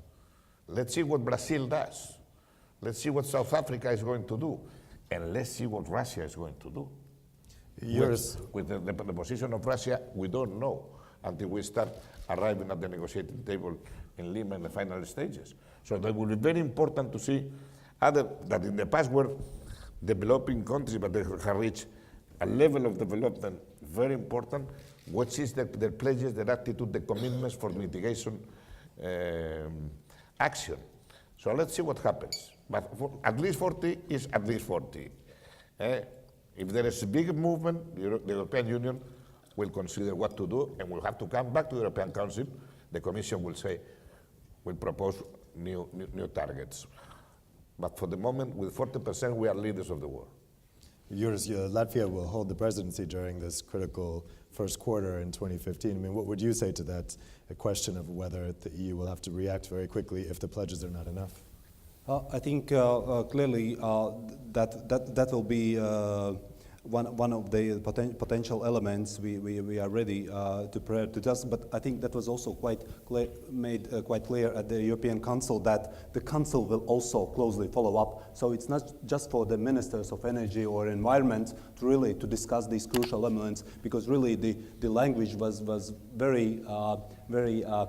Let's see what Brazil does. Let's see what South Africa is going to do. And let's see what Russia is going to do. With the position of Russia, we don't know until we start arriving at the negotiating table in Lima in the final stages. So that will be very important to see that in the past were developing countries, but they have reached a level of development very important, which is the pledges, their attitude, the commitments for mitigation action. So let's see what happens. But at least 40 is at least 40. If there is a big movement, the European Union will consider what to do, and will have to come back to the European Council. The Commission will propose new targets. But for the moment, with 40%, we are leaders of the world. Juris, Latvia will hold the presidency during this critical first quarter in 2015. I mean, what would you say to that, a question of whether the EU will have to react very quickly if the pledges are not enough? I think clearly that will be one of the potential elements we are ready to prepare to just. But I think that was also made quite clear at the European Council that the Council will also closely follow up. So it's not just for the ministers of energy or environment to discuss these crucial elements, because really the language was very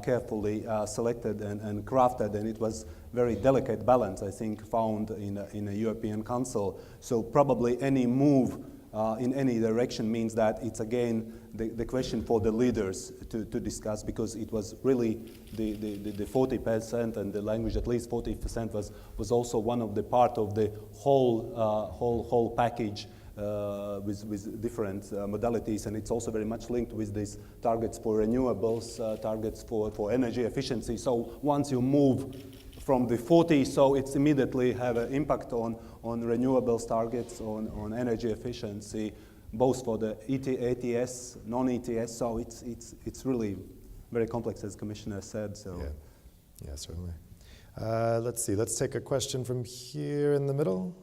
carefully selected and crafted, and it was very delicate balance, I think, found in a European Council. So probably any move in any direction means that it's again the question for the leaders to discuss, because it was really the 40% and the language at least 40% was also one of the part of the whole package with different modalities, and it's also very much linked with these targets for renewables, targets for energy efficiency. So once you move from the 40, so it's immediately have an impact on renewables targets, on energy efficiency, both for the ETS, non-ETS. So it's really very complex, as Commissioner said. So yeah, certainly. Let's see. Let's take a question from here in the middle.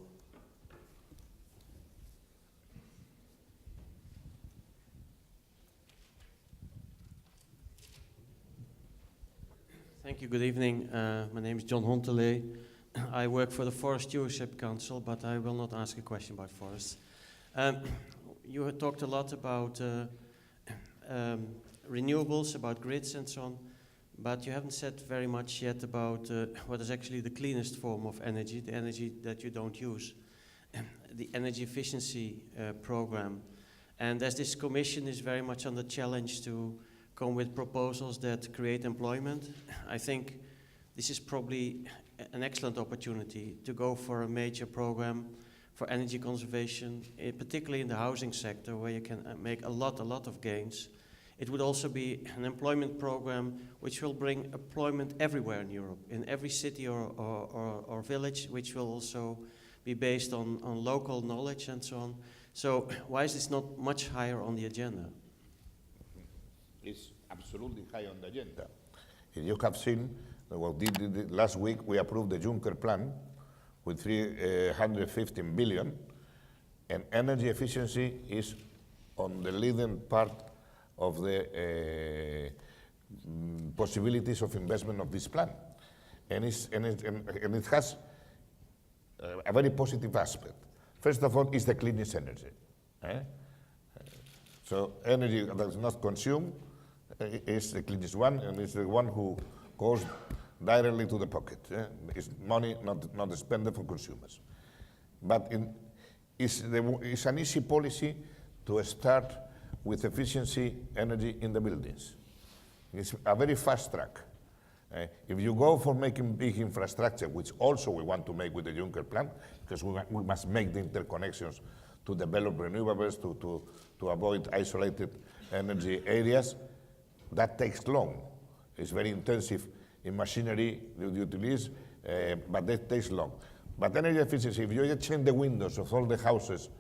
Thank you. Good evening. My name is John Hontelé. I work for the Forest Stewardship Council, but I will not ask a question about forests. You had talked a lot about renewables, about grids and so on, but you haven't said very much yet about what is actually the cleanest form of energy, the energy that you don't use, the energy efficiency program. And as this commission is very much on the challenge to come with proposals that create employment, I think this is probably an excellent opportunity to go for a major program for energy conservation, particularly in the housing sector, where you can make a lot of gains It would also be an employment program which will bring employment everywhere in Europe, in every city or village, which will also be based on local knowledge and so on. So why is this not much higher on the agenda? It's absolutely high on the agenda. If you have seen, well, last week we approved the Juncker plan with 315 billion, and energy efficiency is on the leading part of the possibilities of investment of this plan. And it has a very positive aspect. First of all, it's the cleanest energy. So energy that is not consumed is the cleanest one, and it's the one who goes directly to the pocket. It's money not expended for consumers. But it's an easy policy to start with efficiency energy in the buildings. It's a very fast track. If you go for making big infrastructure, which also we want to make with the Juncker plan, because we must make the interconnections to develop renewables, to avoid isolated energy areas, that takes long. It's very intensive in machinery you use, but that takes long. But energy efficiency, if you just change the windows of all the houses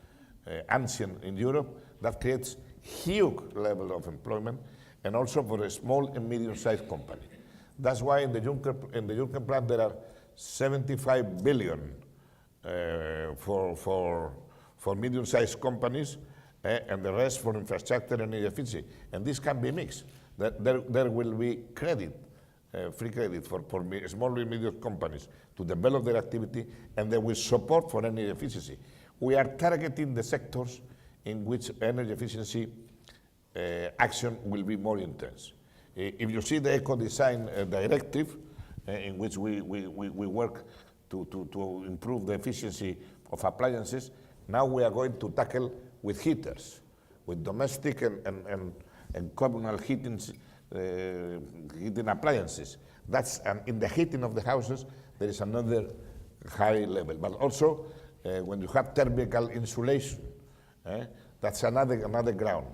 ancient in Europe, that creates huge level of employment, and also for a small and medium-sized company. That's why in the Juncker plan there are 75 billion for medium-sized companies, and the rest for infrastructure and energy efficiency. And this can be mixed. There will be credit, free credit for small and medium companies to develop their activity, and there will support for energy efficiency. We are targeting the sectors in which energy efficiency action will be more intense. If you see the eco-design directive, in which we work to improve the efficiency of appliances, now we are going to tackle with heaters, with domestic and communal heating appliances. That's in the heating of the houses, there is another high level. But also, when you have thermal insulation, that's another ground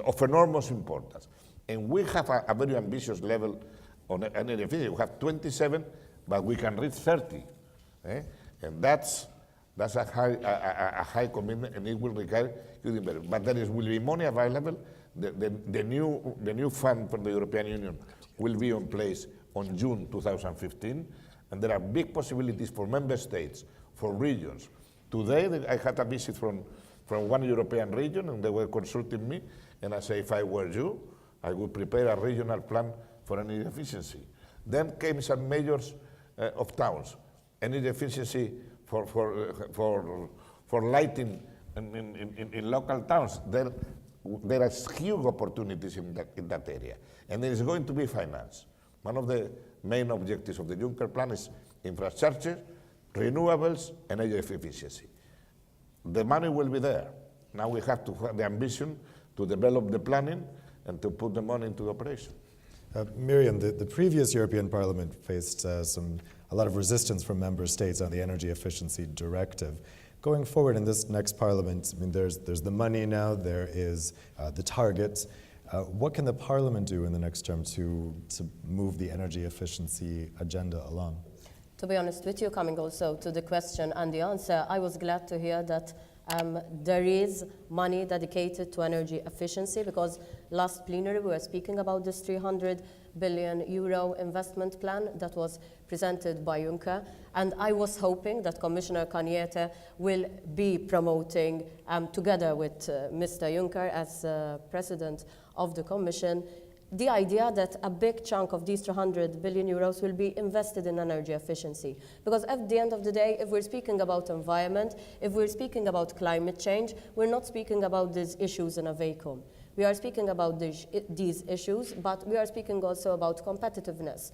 of enormous importance. And we have a very ambitious level on energy efficiency. We have 27, but we can reach 30. And that's a high commitment, and it will require huge investment. But there will be money available. The new fund from the European Union will be in place on June 2015, and there are big possibilities for member states, for regions. Today, I had a visit from one European region, and they were consulting me, and I say, if I were you, I would prepare a regional plan for energy efficiency. Then came some measures of towns, energy efficiency for lighting in local towns. There are huge opportunities in that area, and there is going to be finance. One of the main objectives of the Juncker plan is infrastructure, renewables, and energy efficiency. The money will be there. Now we have to have the ambition to develop the planning and to put the money into operation. Miriam, the previous European Parliament faced a lot of resistance from member states on the energy efficiency directive. Going forward in this next Parliament, I mean, there's the money now, there is the target. What can the Parliament do in the next term to move the energy efficiency agenda along? To be honest with you, coming also to the question and the answer, I was glad to hear that there is money dedicated to energy efficiency, because last plenary we were speaking about this 300 billion euro investment plan that was presented by Juncker, and I was hoping that Commissioner Cañete will be promoting, together with Mr. Juncker as President of the Commission, the idea that a big chunk of these 300 billion euros will be invested in energy efficiency. Because at the end of the day, if we're speaking about environment, if we're speaking about climate change, we're not speaking about these issues in a vacuum. We are speaking about these issues, but we are speaking also about competitiveness.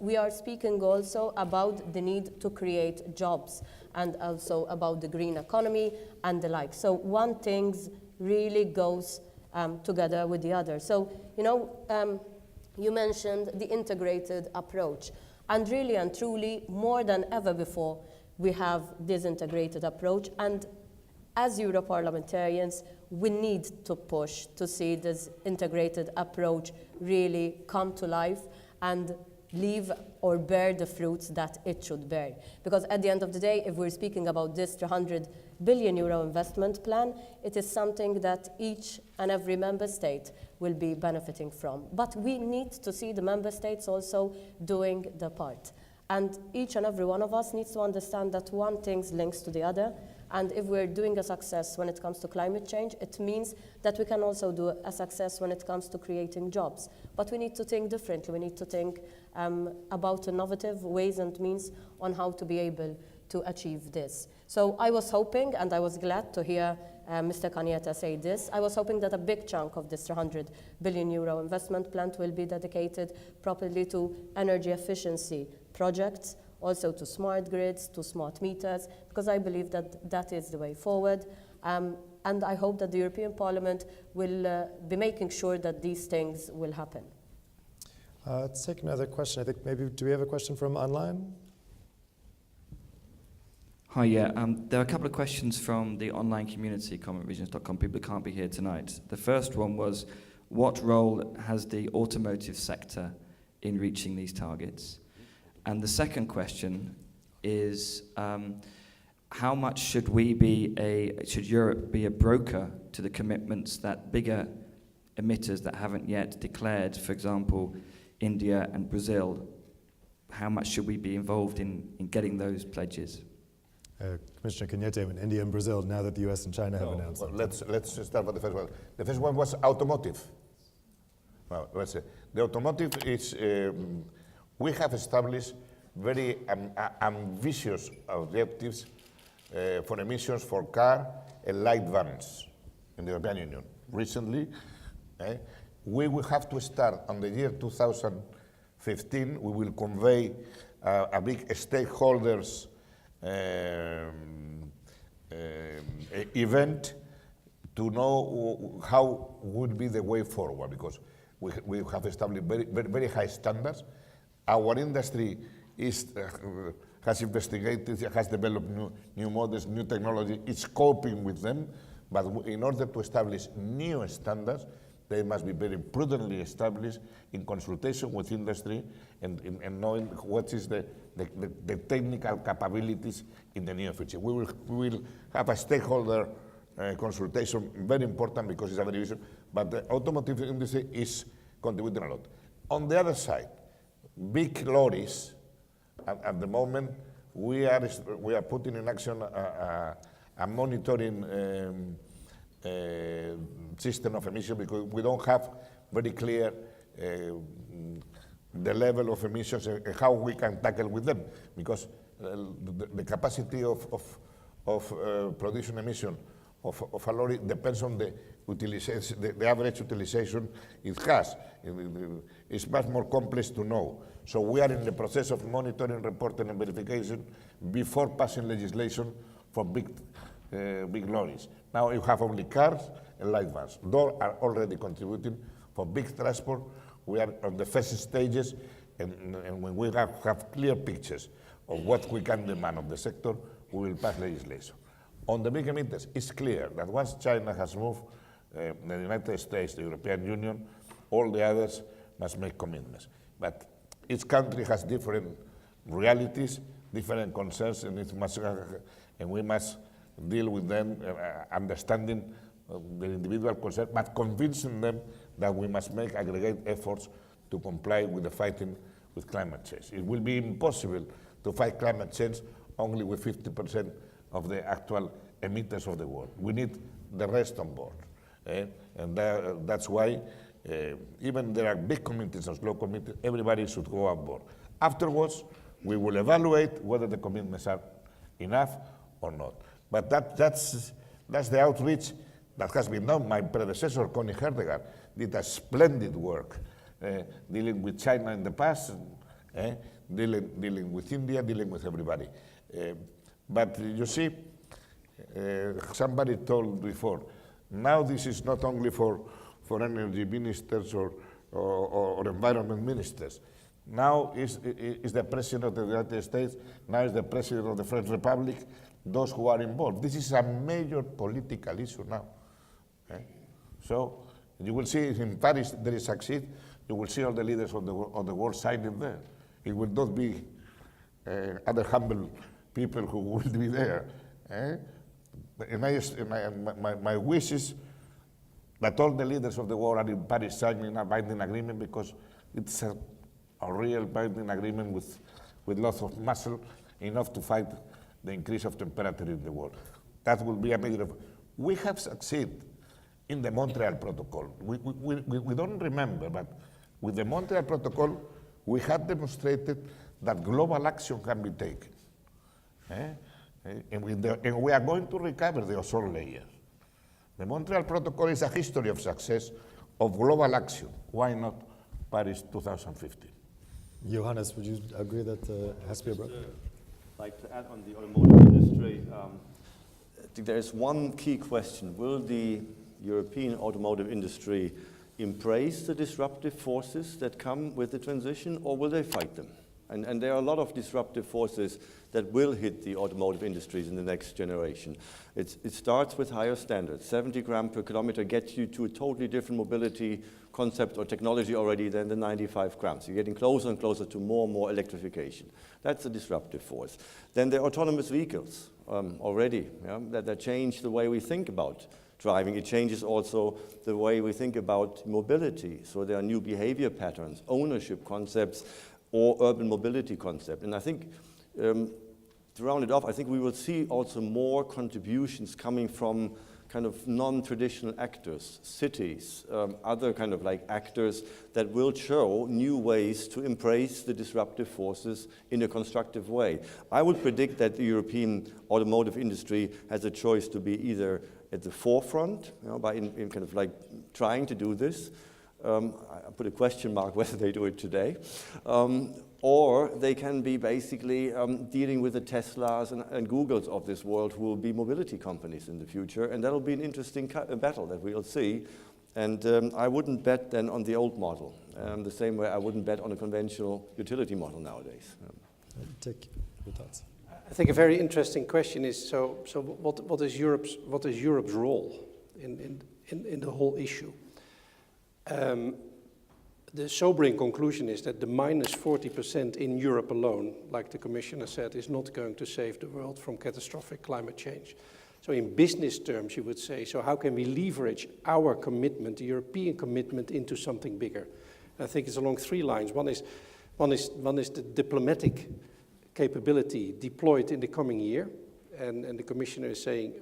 We are speaking also about the need to create jobs, and also about the green economy and the like. So one thing really goes together with the other. So, you mentioned the integrated approach. And really and truly, more than ever before, we have this integrated approach. And as Europarliamentarians, we need to push to see this integrated approach really come to life and leave or bear the fruits that it should bear. Because at the end of the day, if we're speaking about this 300 billion euro investment plan, it is something that each and every member state will be benefiting from. But we need to see the member states also doing their part. And each and every one of us needs to understand that one thing links to the other. And if we're doing a success when it comes to climate change, it means that we can also do a success when it comes to creating jobs. But we need to think differently. We need to think about innovative ways and means on how to be able to achieve this. So I was hoping, and I was glad to hear Mr. Cañete say this, I was hoping that a big chunk of this 300 billion euro investment plan will be dedicated properly to energy efficiency projects, also to smart grids, to smart meters, because I believe that that is the way forward. And I hope that the European Parliament will be making sure that these things will happen. Let's take another question. I think maybe, do we have a question from online? Hi, yeah. There are a couple of questions from the online community, CommentVisions.com. People can't be here tonight. The first one was, what role has the automotive sector in reaching these targets? And the second question is, how much should Europe be a broker to the commitments that bigger emitters that haven't yet declared, for example, India and Brazil, how much should we be involved in getting those pledges? Commissioner Cañete, in India and Brazil, now that the US and China have announced. Well, let's start with the first one. The first one was automotive. Well, let's say the automotive is, we have established very ambitious objectives for emissions for car and light vans in the European Union. Recently, we will have to start on the year 2015. We will convey a big stakeholders event to know how would be the way forward, because we have established very high standards. Our industry has investigated, has developed new models, new technology, it's coping with them, but in order to establish new standards, they must be very prudently established in consultation with industry and knowing what is the technical capabilities in the near future. We will have a stakeholder consultation, very important because it's a very vision, but the automotive industry is contributing a lot. On the other side, big lorries, at the moment, we are putting in action a monitoring system of emission, because we don't have very clear the level of emissions and how we can tackle with them, because the capacity of production emission of a lorry depends on the utilization, the average utilization it has. It's much more complex to know. So we are in the process of monitoring, reporting, and verification before passing legislation for big lorries. Now you have only cars and light vans. Those are already contributing. For big transport, we are on the first stages, and when we have clear pictures of what we can demand of the sector, we will pass legislation. On the big emitters, it's clear that once China has moved, the United States, the European Union, all the others must make commitments. But each country has different realities, different concerns, and we must deal with them, understanding the individual concern, but convincing them that we must make aggregate efforts to comply with the fighting with climate change. It will be impossible to fight climate change only with 50% of the actual emitters of the world. We need the rest on board. And that's why even there are big committees and small committees, everybody should go on board. Afterwards, we will evaluate whether the commitments are enough or not. But that's the outreach that has been done. My predecessor, Connie Hedegaard, did a splendid work dealing with China in the past, dealing with India, dealing with everybody. But you see, somebody told before, now this is not only for energy ministers or environment ministers. Now is the President of the United States, now is the President of the French Republic, those who are involved. This is a major political issue now. Okay? So you will see if in Paris there is succeed, you will see all the leaders of the world signing there. It will not be other humble people who will be there. My wish is that all the leaders of the world are in Paris signing a binding agreement, because it's a real binding agreement with lots of muscle, enough to fight the increase of temperature in the world. That will be a major. We have succeeded in the Montreal Protocol. We don't remember, but with the Montreal Protocol, we had demonstrated that global action can be taken. And we are going to recover the ozone layer. The Montreal Protocol is a history of success of global action. Why not Paris 2015? Johannes, would you agree that it has to be a broken? Like to add on the automotive industry, I think there is one key question. Will the European automotive industry embrace the disruptive forces that come with the transition, or will they fight them? And there are a lot of disruptive forces that will hit the automotive industries in the next generation. It starts with higher standards. 70 grams per kilometer gets you to a totally different mobility concept or technology already than the 95 grams. You're getting closer and closer to more and more electrification. That's a disruptive force. Then there are autonomous vehicles already that change the way we think about driving. It changes also the way we think about mobility. So there are new behavior patterns, ownership concepts, or urban mobility concept. And I think, to round it off, I think we will see also more contributions coming from kind of non-traditional actors, cities, other kind of like actors that will show new ways to embrace the disruptive forces in a constructive way. I would predict that the European automotive industry has a choice to be either at the forefront, by in kind of like trying to do this. I put a question mark whether they do it today. Or they can be basically dealing with the Teslas and Googles of this world, who will be mobility companies in the future. And that'll be an interesting battle that we'll see. And I wouldn't bet then on the old model, the same way I wouldn't bet on a conventional utility model nowadays. Take your thoughts. I think a very interesting question is, so what is Europe's role in the whole issue? The sobering conclusion is that the minus 40% in Europe alone, like the Commissioner said, is not going to save the world from catastrophic climate change. So in business terms, you would say, so how can we leverage our commitment, the European commitment, into something bigger? And I think it's along three lines. One is the diplomatic capability deployed in the coming year, and the Commissioner is saying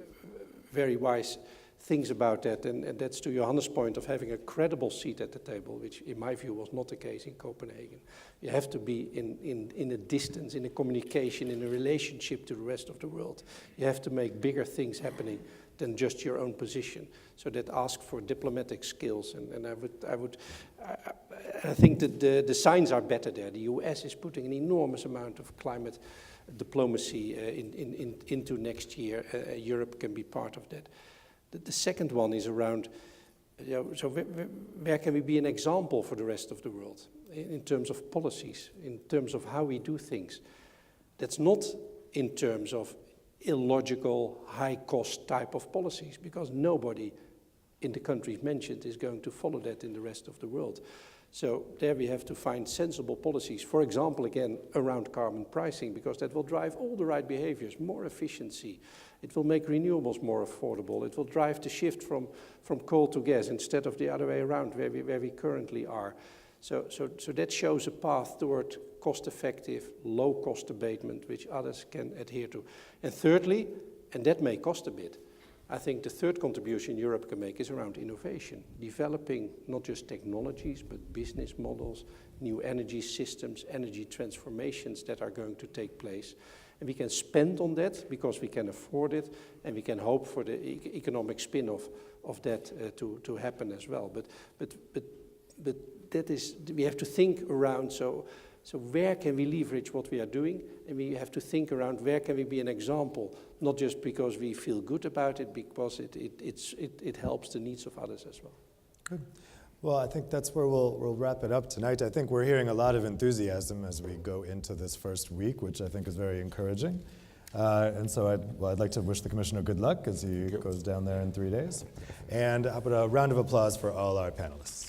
very wise things about that, and that's to Johannes' point of having a credible seat at the table, which in my view was not the case in Copenhagen. You have to be in a distance, in a communication, in a relationship to the rest of the world. You have to make bigger things happening than just your own position. So that asks for diplomatic skills, and I think that the signs are better there. The US is putting an enormous amount of climate diplomacy into next year. Europe can be part of that. The second one is around, so where can we be an example for the rest of the world in terms of policies, in terms of how we do things? That's not in terms of illogical, high-cost type of policies, because nobody in the countries mentioned is going to follow that in the rest of the world. So there we have to find sensible policies, for example, again, around carbon pricing, because that will drive all the right behaviors, more efficiency. It will make renewables more affordable. It will drive the shift from coal to gas instead of the other way around, where we currently are. So that shows a path toward cost-effective, low-cost abatement, which others can adhere to. And thirdly, and that may cost a bit, I think the third contribution Europe can make is around innovation, developing not just technologies, but business models, new energy systems, energy transformations that are going to take place. And we can spend on that because we can afford it, and we can hope for the economic spin-off of that to happen as well. But that is, we have to think around, so where can we leverage what we are doing? And we have to think around where can we be an example, not just because we feel good about it, because it helps the needs of others as well. Good. Well, I think that's where we'll wrap it up tonight. I think we're hearing a lot of enthusiasm as we go into this first week, which I think is very encouraging. And so I'd like to wish the Commissioner good luck as he goes down there in 3 days. And how about a round of applause for all our panelists.